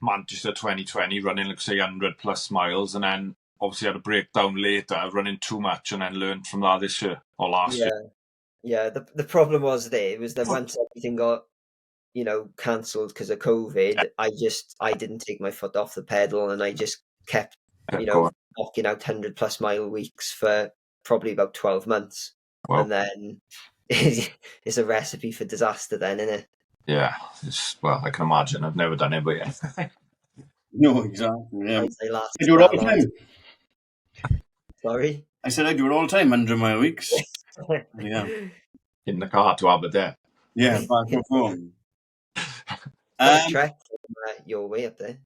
Manchester 2020, running say 100 plus miles, and then obviously had a breakdown later, running too much, and then learned from that this year or last year. Yeah, the problem was that once everything got, cancelled because of COVID, I didn't take my foot off the pedal, and I just kept, knocking out 100+ mile weeks for probably about 12 months. Wow. And then it's a recipe for disaster then, isn't it? Yeah, I can imagine. I've never done it, but yeah. No, exactly. Yeah. I do it all the time. Sorry? I said I do it all the time, 100 mile weeks. Yeah. In the car to Aberdeen. Yeah, back and forth. Trek your way up there.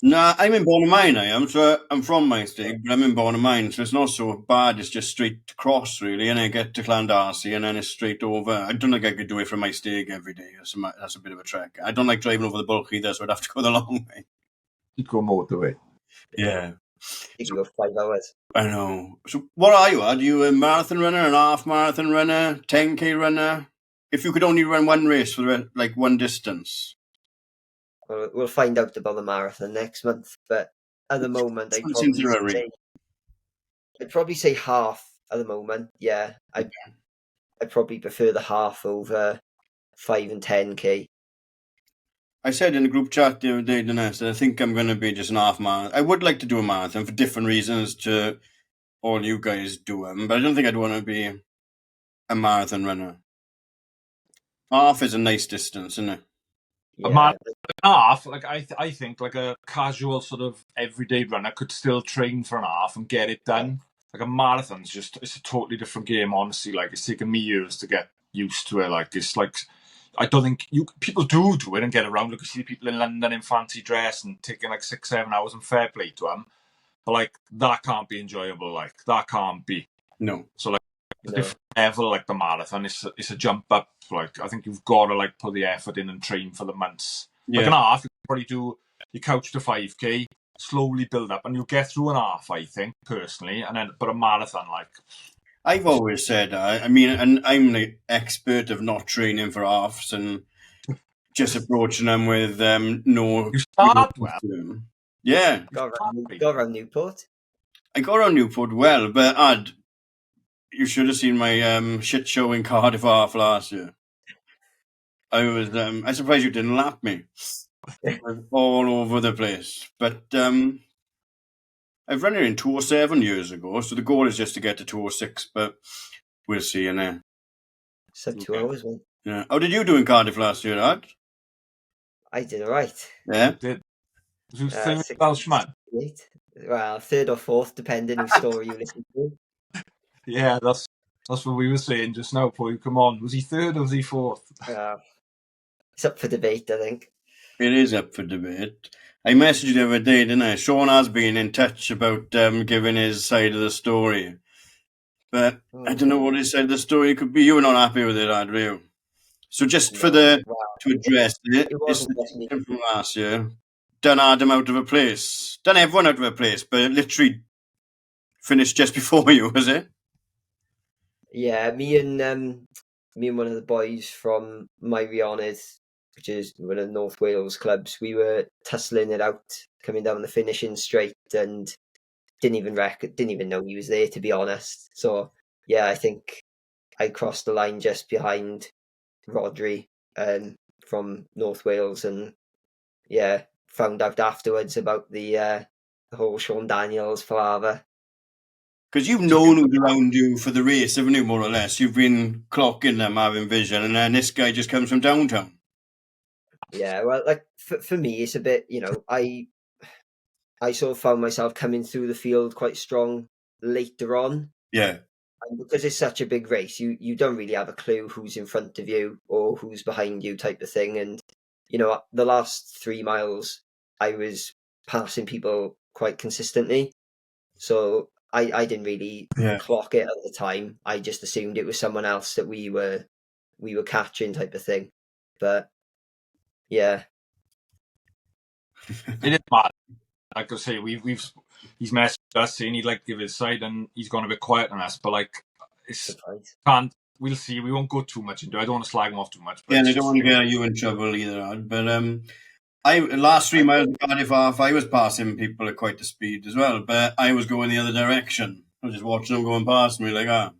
Nah, I'm in Bwlch, I am. So I'm from Mainstig, but I'm in Bwlch, so it's not so bad. It's just straight across, really, and I get to Llandarcy, and then it's straight over. I don't think I could do it from Mainstig every day. That's a bit of a trek. I don't like driving over the Bwlch either, so I'd have to go the long way. You'd go motorway. Yeah. You can go 5 hours. I know. So what are you? Are you a marathon runner, an half marathon runner, 10K runner? If you could only run one race for one distance. Well, we'll find out about the marathon next month, but at the moment, I'd probably say half at the moment. Yeah, I probably prefer the half over 5 and 10K. I said in the group chat the other day, didn't I? So I think I'm going to be just an half marathon. I would like to do a marathon for different reasons to all you guys do them, but I don't think I'd want to be a marathon runner. Half is a nice distance, isn't it? Yeah. A marathon half, I think like a casual sort of everyday runner could still train for an half and get it done. Like a marathon's it's a totally different game, honestly. Like it's taken me years to get used to it. Like it's like, I don't think people do it and get around. Like you see people in London in fancy dress and taking like 6-7 hours, and fair play to them. But like that can't be enjoyable. Like that can't be. No. So like a different level, like the marathon, it's a jump up. Like I think you've got to like put the effort in and train for the months. Yeah. Like an half, you can probably do your couch to 5K, slowly build up, and you'll get through an half, I think, personally. And then, but a marathon, like I've always said, I mean, and I'm the expert of not training for halves and just approaching them with no. You start well. Yeah. Got around Newport. I got around Newport well, but you should have seen my shit show in Cardiff half last year. I was I'm surprised you didn't lap me. I was all over the place. But I've run it in 207 years ago, so the goal is just to get to 206, but we'll see, innit? Sub 2 hours, man. Yeah. How did you do in Cardiff last year, Ad? I did alright. Yeah? Was you third Welshman? Well, third or fourth, depending on story you listen to. Yeah, that's what we were saying just now before you come on. Was he third or was he fourth? It's up for debate, I think. It is up for debate. I messaged you the other day, didn't I? Sean has been in touch about giving his side of the story. But I don't know what his side of the story could be. You were not happy with it, Ad, were you? So just to address it wasn't from last year. Done Adam out of a place. Done everyone out of a place, but it literally finished just before you, was it? Yeah, me and one of the boys from My Rioned, which is one of the North Wales clubs, we were tussling it out, coming down the finishing straight, and didn't even know he was there, to be honest. So yeah, I think I crossed the line just behind Rodri from North Wales, and yeah, found out afterwards about the whole Sean Daniels palaver. Because you've known who's around you for the race, haven't you, more or less? You've been clocking them, having vision, and then this guy just comes from downtown. Yeah, well, like for me, it's a bit, I sort of found myself coming through the field quite strong later on. Yeah. And because it's such a big race, you don't really have a clue who's in front of you or who's behind you type of thing. And, the last 3 miles, I was passing people quite consistently. So I didn't really clock it at the time. I just assumed it was someone else that we were catching type of thing. But yeah. It is mad. Like I say, he's messaged us saying he'd like to give his side, and he's gone a bit quiet on us. But like, we'll see. We won't go too much into it. I don't want to slag him off too much. But yeah, and I don't want to get you in trouble either. But last 3 miles of Cardiff half, I was passing people at quite a speed as well, but I was going the other direction. I was just watching them going past me like,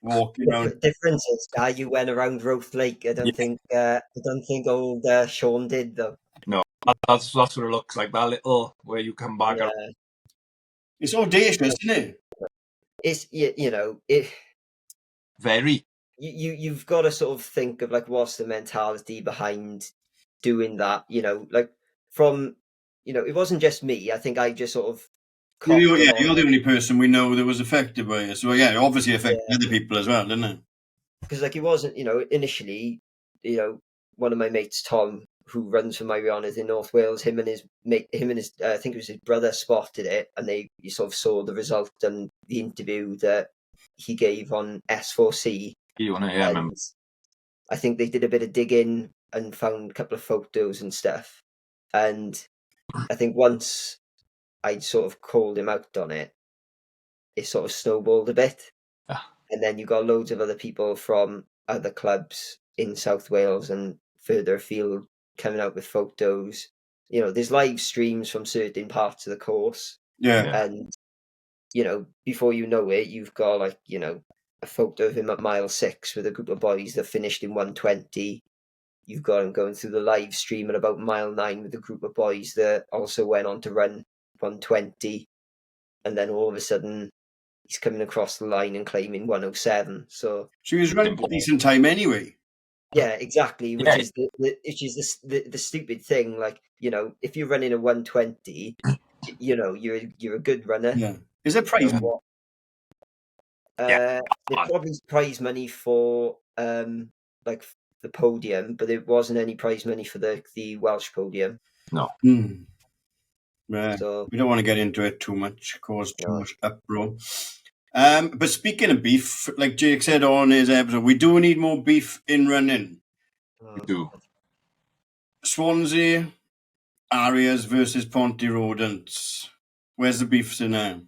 walking around. Difference is, you went around Roth Lake. I don't think old Sean did though. No, that's what it looks like. That little where you come back. Yeah. It's audacious, isn't it? It's it. Very. You've got to sort of think of like what's the mentality behind doing that. Like from it wasn't just me. I think I just sort of You're the only person we know that was affected by it. So yeah, it obviously affected other people as well, didn't it? Because like it wasn't, initially, one of my mates, Tom, who runs for my Rihanna's in North Wales, him and his I think it was his brother spotted it, and you sort of saw the result and the interview that he gave on S4C. I think they did a bit of digging and found a couple of photos and stuff. And I think once I'd sort of called him out on it, it sort of snowballed a bit. And then you got loads of other people from other clubs in South Wales and further afield coming out with photos. There's live streams from certain parts of the course. Yeah. And, before you know it, you've got like, a photo of him at mile 6 with a group of boys that finished in 1:20. You've got him going through the live stream at about mile 9 with a group of boys that also went on to run 1:20. And then all of a sudden, he's coming across the line and claiming 1:07. So he was running a decent time anyway. Yeah, exactly. Which is the stupid thing. Like, if you're running a 1:20, you're a good runner. Yeah. Is there prize money? There's probably prize money for like the podium, but there wasn't any prize money for the Welsh podium. No. Right. So we don't want to get into it too much, cause too much uproar. But speaking of beef, like Jake said on his episode, we do need more beef in running. We do. Swansea, Arias versus Ponty Rodents. Where's the beef in there?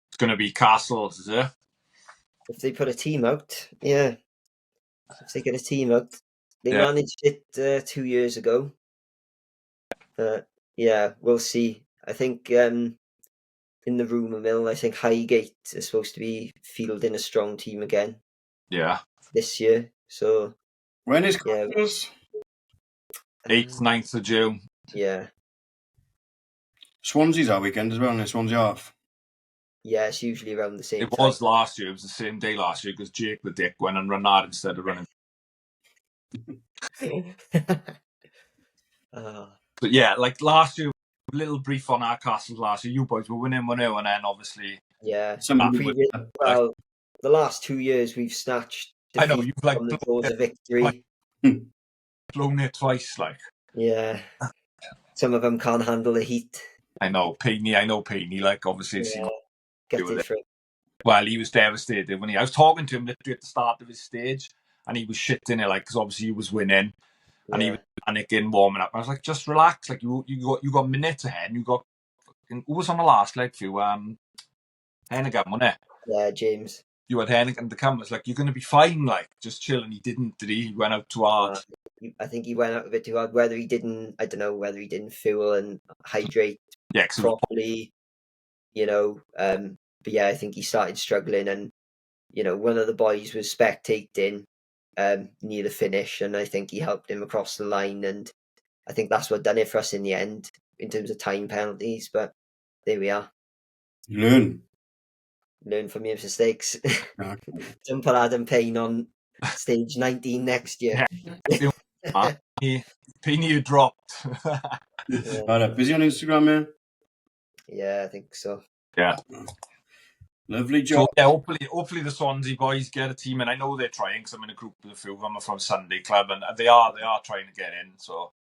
It's going to be Castles, is it? If they put a team out, yeah. If they get a team out. They managed it 2 years ago. Yeah, we'll see. I think in the rumour mill, I think Highgate is supposed to be fielding a strong team again. Yeah. This year. So when is Castles? 8th, 9th of June. Yeah. Swansea's our weekend as well, and Swansea off. Yeah, it's usually around the same time. It was last year. It was the same day last year because Jake the Dick went and ran that instead of running. But yeah, like last year, a little brief on our Castles last year. You boys were winning 1-0, and then obviously... Yeah. The last 2 years we've snatched I know, you've like from the doors of victory. Blown it twice, like. Yeah. Some of them can't handle the heat. I know Payne, like obviously well, he was devastated when I was talking to him literally at the start of his stage, and he was shitting it, like, because obviously he was winning, and he was panicking, warming up. I was like, just relax, like you got minutes ahead, and you got who was on the last leg for you? Hennigan, wasn't it? Yeah, James. You had Hennigan to come. It's like, you're going to be fine, like, just chill. And he didn't, did he? He went out too hard. I think he went out a bit too hard. Whether he didn't, I don't know, whether he didn't fuel and hydrate properly, but yeah, I think he started struggling, and, one of the boys was spectating near the finish, and I think he helped him across the line, and I think that's what done it for us in the end, in terms of time penalties, but there we are. Learn from your mistakes. Don't put Adam Payne on stage 19 next year. Payne dropped. Busy on Instagram, man? Yeah, I think so. Yeah. Lovely job. So, yeah, hopefully the Swansea boys get a team, and I know they're trying, because I'm in a group with a few of them from Sunday Club, and they are trying to get in, so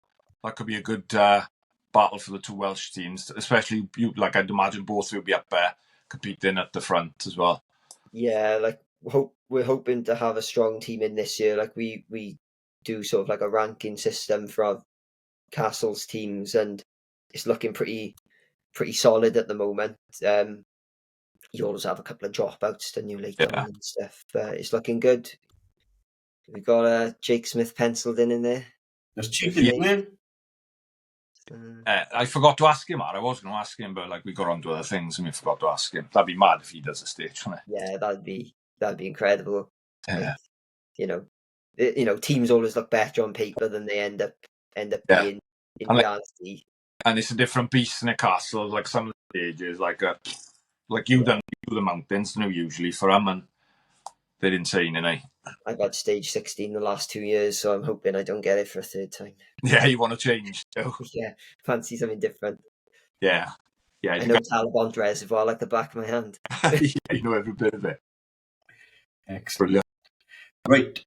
that could be a good battle for the two Welsh teams, especially like I'd imagine both will be up there competing at the front as well. Yeah, like we're hoping to have a strong team in this year. Like we do sort of like a ranking system for our Castles teams, and it's looking pretty solid at the moment. You always have a couple of dropouts, don't you, later on and stuff, but it's looking good. We've got Jake Smith penciled in there. That's cheeky, isn't it? I forgot to ask him. I was going to ask him, but like we got on to other things and we forgot to ask him. That'd be mad if he does a stage, wouldn't it? Yeah, that'd be that'd be incredible. Yeah. Like, teams always look better on paper than they end up being in reality. And it's a different beast in a castle. Like some of the stages, like you do the mountains, usually for them, and they're insane, innit? I've had stage 16 the last 2 years, so I'm hoping I don't get it for a third time. Yeah, you want to change too. Yeah, fancy something different. Yeah. I know Talabont Reservoir like the back of my hand. Yeah, you know every bit of it. Excellent. Brilliant. Right.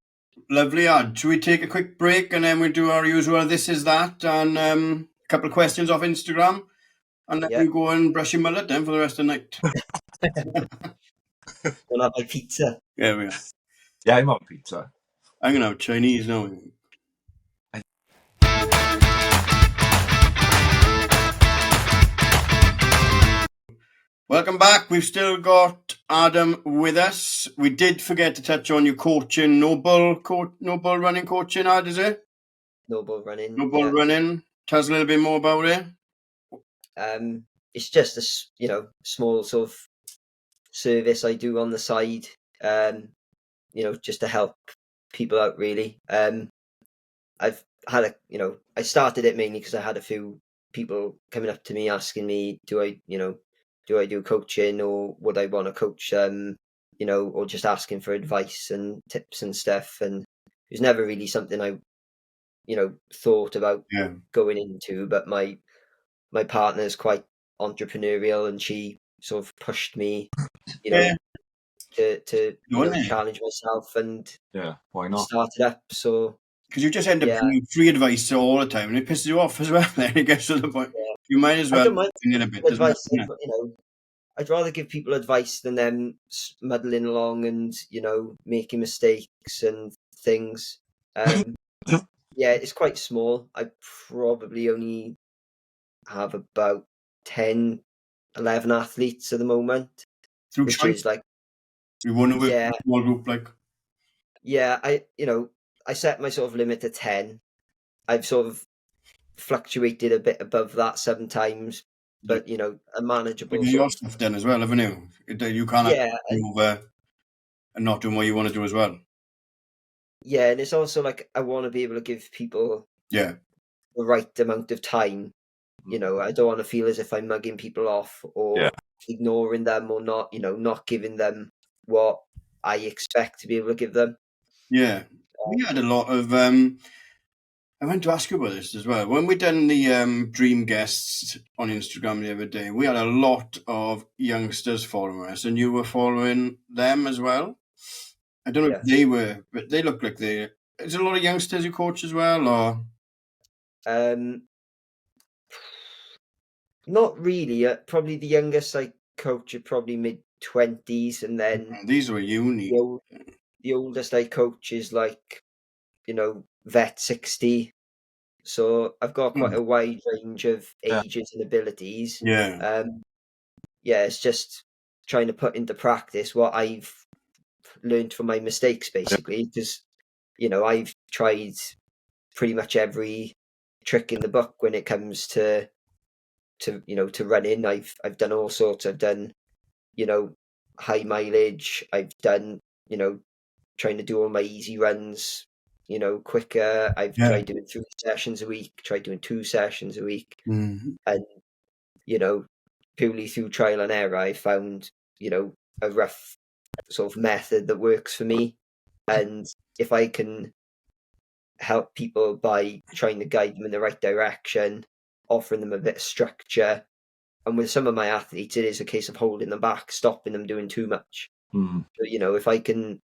Lovely, Ad. Should we take a quick break and then we do our usual this is that and a couple of questions off Instagram, and then you go and brush your mullet then for the rest of the night. We'll have my pizza. Yeah, we are. Yeah, I'm on pizza. I'm going to have Chinese now. Welcome back. We've still got Adam with us. We did forget to touch on your coaching, no bull running coaching, Ad, is it? No bull running. No bull running. Tell us a little bit more about it. It's just a small sort of service I do on the side. Just to help people out really. I've had I started it mainly because I had a few people coming up to me asking me, do I do coaching, or would I want to coach them, or just asking for advice and tips and stuff. And it was never really something I, thought about going into, but my partner's quite entrepreneurial and she sort of pushed me, to challenge myself and why not start it up. So because you just end up giving free advice all the time, and it pisses you off as well. Then it gets to the point you might as well. I don't mind a bit, advice. I'd rather give people advice than them muddling along and making mistakes and things. It's quite small. I probably only have about 10, 11 athletes at the moment, which is like you want to work a small group, like. Yeah, I set my sort of limit to 10. I've sort of fluctuated a bit above that sometimes, but a manageable. Because your stuff done as well, haven't you? You can't over and not doing what you want to do as well. Yeah, and it's also like I want to be able to give people the right amount of time. I don't want to feel as if I'm mugging people off or ignoring them or not giving them what I expect to be able to give them. Yeah, we had a lot of. I went to ask you about this as well. When we done the Dream Guests on Instagram the other day, we had a lot of youngsters following us, and you were following them as well. I don't know if they were, but they look like they. Is there a lot of youngsters you coach as well, or? Not really. Probably the youngest I coach are probably mid-20s, and then these were uni. The oldest I coach is like, vet 60. So I've got quite a wide range of ages and abilities. Yeah. It's just trying to put into practice what I've learned from my mistakes, basically, because I've tried pretty much every trick in the book when it comes to running. I've done all sorts. I've done high mileage. I've done trying to do all my easy runs quicker. I've tried doing 3 sessions a week, tried doing 2 sessions a week. And purely through trial and error I found a rough sort of method that works for me. And if I can help people by trying to guide them in the right direction, offering them a bit of structure, and with some of my athletes it is a case of holding them back, stopping them doing too much. So, if I can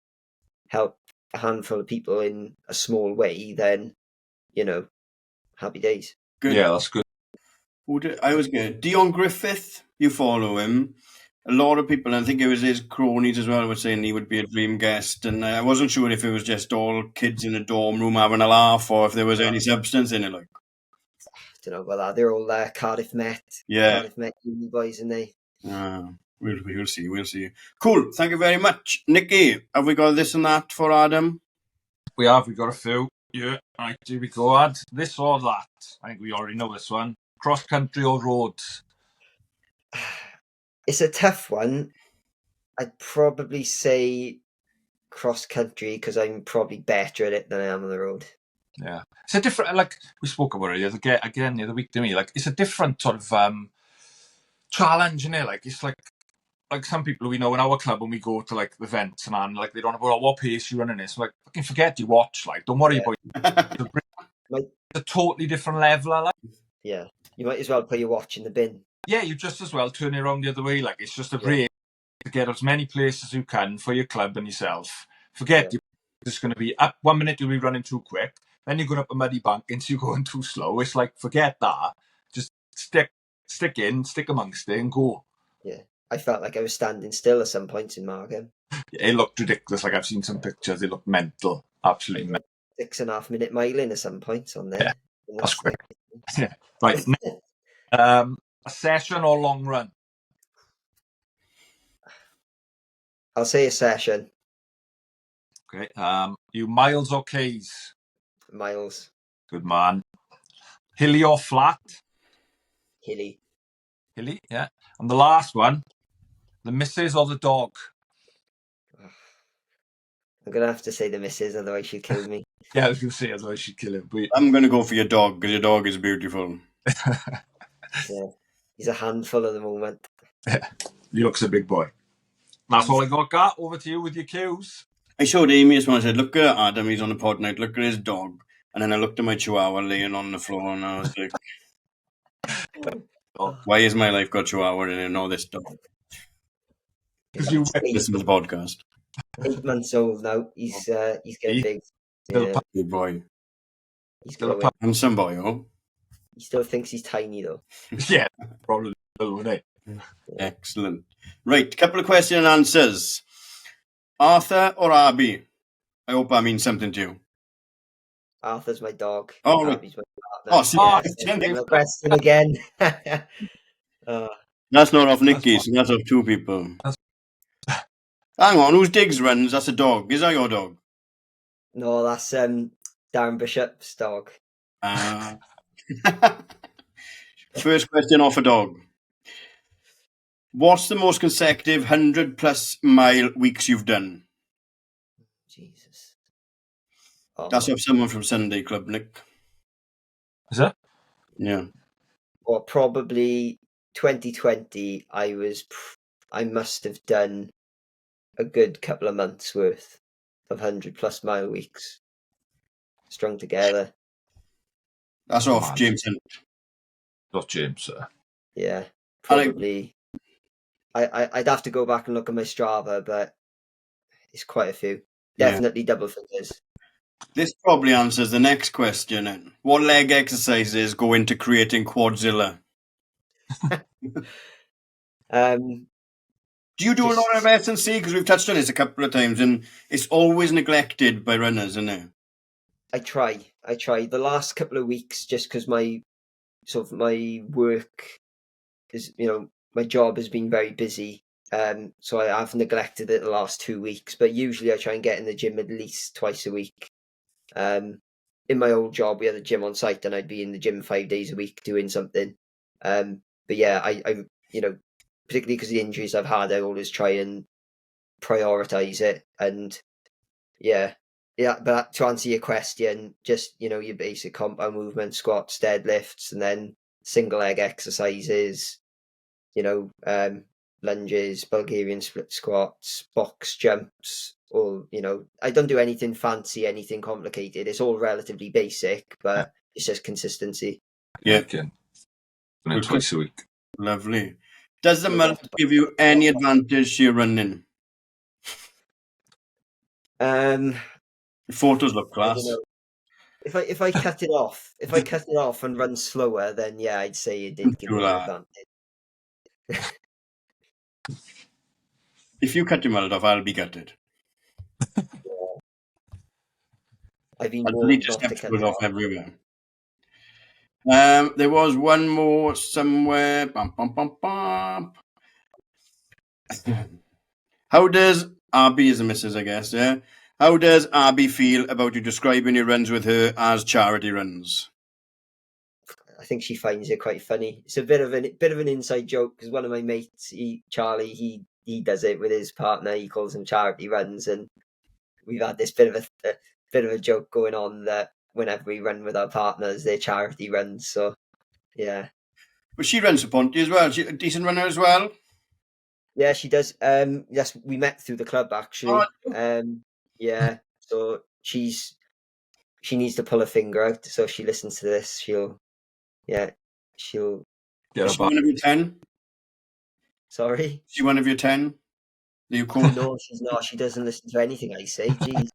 help a handful of people in a small way, then happy days. Good. Yeah, that's good. I was good. Dion Griffith, you follow him. A lot of people, I think it was his cronies as well, were saying he would be a dream guest, and I wasn't sure if it was just all kids in a dorm room having a laugh or if there was any substance in it. Like, I don't know about that. They're all Cardiff Met. Yeah. Cardiff Met uni boys, and they. We'll see. Cool. Thank you very much. Nikki, have we got this and that for Adam? We have. We got a few. Yeah. Right, here we go, Ad. This or that. I think we already know this one. Cross country or roads? It's a tough one. I'd probably say cross country because I'm probably better at it than I am on the road. Yeah, it's a different. Like we spoke about it the other week to me. Like it's a different sort of challenge, isn't it? Like it's like some people we know in our club when we go to like the events and like they don't know what pace you running this. Like fucking forget you watch. Like don't worry about it. It's a totally different level. Like you might as well put your watch in the bin. Yeah, you just as well turn it around the other way. Like it's just a break to get as many places as you can for your club and yourself. Forget you're just going to be up 1 minute. You'll be running too quick. Then you're going up a muddy bank into you going too slow. It's like forget that. Just stick amongst it and go. Yeah. I felt like I was standing still at some points in Margam. It looked ridiculous. Like I've seen some pictures. It looked mental. Absolutely mental. 6.5 minute miling at some points on there. Yeah, that's quick. Yeah. Right. A session or long run? I'll say a session. Okay. You miles or Ks? Miles. Good man. Hilly or flat? Hilly. Hilly, yeah. And the last one, the missus or the dog? I'm going to have to say the missus, otherwise she'll kill me. Yeah, I was going to say, otherwise she'd kill him. But... I'm going to go for your dog, because your dog is beautiful. Yeah, he's a handful at the moment. Yeah, he looks a big boy. That's all I got, Gat. Over to you with your cues. I showed Amy this one. I said, look at Adam, he's on the pod night. Look at his dog. And then I looked at my chihuahua laying on the floor and I was like, why is my life got chihuahua in it and all this dog? Because you listen to the podcast. 8 months old now. He's getting big. Yeah. Good boy. He's growing. Handsome boy, oh. He still thinks he's tiny though. Yeah, probably, wouldn't it? Excellent. Right, couple of question and answers. Arthur or Abby? I hope that means something to you. Arthur's my dog. Oh, Abby's my partner. No question again. That's not off Nicky's. That's off two people. Hang on, whose Diggs runs? That's a dog. Is that your dog? No, that's Darren Bishop's dog. First question off a dog. What's the most consecutive 100+ mile weeks you've done? Jesus. That's off someone from Sunday Club, Nick. Is that? Yeah. Well, probably 2020. I must have done a good couple of months worth of 100+ mile weeks strung together. That's off Jameson. Not James, sir. Yeah, probably. I'd have to go back and look at my Strava, but it's quite a few. Definitely double figures. This probably answers the next question then. What leg exercises go into creating Quadzilla? Do you do a lot of S&C? Because we've touched on this a couple of times, and it's always neglected by runners, isn't it? I try. The last couple of weeks, just because my work is, my job has been very busy. So I have neglected it the last 2 weeks. But usually I try and get in the gym at least twice a week. In my old job, we had a gym on site, and I'd be in the gym 5 days a week doing something. But yeah, I particularly because of the injuries I've had, I always try and prioritize it. And yeah. But to answer your question, just your basic compound movement, squats, deadlifts, and then single leg exercises. Lunges, Bulgarian split squats, box jumps. All I don't do anything fancy, anything complicated. It's all relatively basic, but it's just consistency. Yeah, twice a week. Lovely. Does the mullet give you any advantage to your running? Photos look class. If I cut it off, and run slower, then yeah, I'd say it did give me an advantage. If you cut your mullet off, I'll be gutted. I've been warned not to cut it off everywhere. There was one more somewhere. How does Abby is a missus, I guess, yeah? How does Abby feel about you describing your runs with her as charity runs? I think she finds it quite funny. It's a bit of an inside joke because one of my mates, Charlie, he does it with his partner. He calls them charity runs, and we've had this bit of a joke going on that whenever we run with our partners, they're charity runs. So yeah. But she runs the Ponty as well. She's a decent runner as well. Yeah, she does. Yes, we met through the club actually. Yeah. So she needs to pull her finger out. So if she listens to this, she'll. Is she one of your 10? Sorry? Is she one of your 10? No, she's not. She doesn't listen to anything I say. Jeez.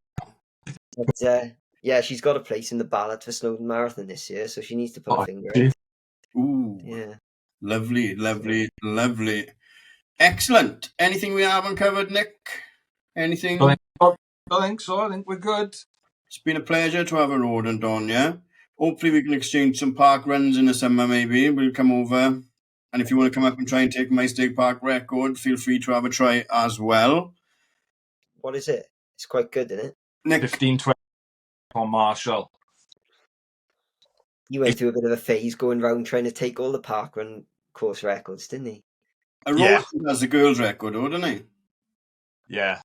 But yeah, she's got a place in the ballot for Snowdon Marathon this year, so she needs to pull her finger out. Ooh. Yeah. Lovely. Excellent. Anything we haven't covered, Nick? Anything? I think so. I think we're good. It's been a pleasure to have a road and Don, yeah? Hopefully we can exchange some park runs in the summer, maybe. We'll come over. And if you want to come up and try and take my state park record, feel free to have a try as well. What is it? It's quite good, isn't it? Nick. 15-20 on Marshall. You went through a bit of a phase going round trying to take all the park run course records, didn't he? Road has the girls' record, though, doesn't he? Yeah,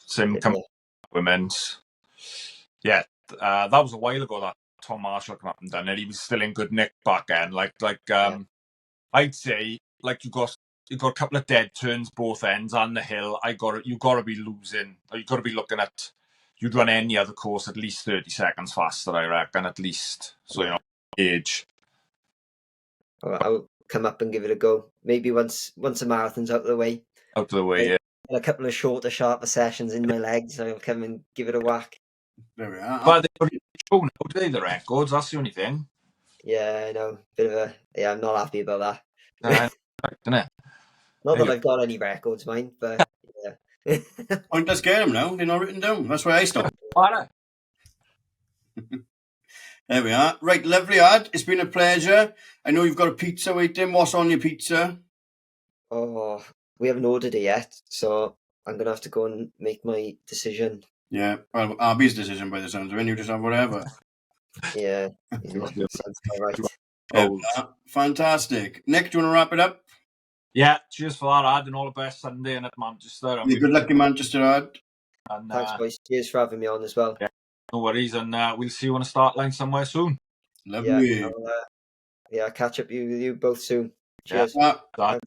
same women's. Yeah, that was a while ago that Tom Marshall came up and done it. He was still in good nick back then. I'd say you got a couple of dead turns both ends on the hill. You got to be losing. You got to be looking at. You'd run any other course at least 30 seconds faster, I reckon, at least. So age. I'll come up and give it a go. Maybe once the marathon's out of the way. Out of the way, yeah. And a couple of shorter, sharper sessions in my legs, I'll come and give it a whack. There we are. Well, they've shown out today, the records. That's the only thing. Yeah, I know. I'm not happy about that. Isn't it? Not that I've got any records, mind, but yeah. Point us get them now. They're not written down. That's why I stopped. There we are. Right, lovely, Ad. It's been a pleasure. I know you've got a pizza waiting. What's on your pizza? Oh, we haven't ordered it yet, so I'm going to have to go and make my decision. Yeah, well, Abby's decision by the sounds of it. You just have whatever. Yeah, sounds all right. Fantastic. Nick, do you want to wrap it up? Yeah, cheers for that, Ad, and all the best Sunday in at Manchester. Good luck in Manchester, Ad. And, thanks, boys. Cheers for having me on as well. Yeah, no worries, and we'll see you on the start line somewhere soon. Lovely. Yeah, I'll catch up with you both soon. Cheers. Yeah.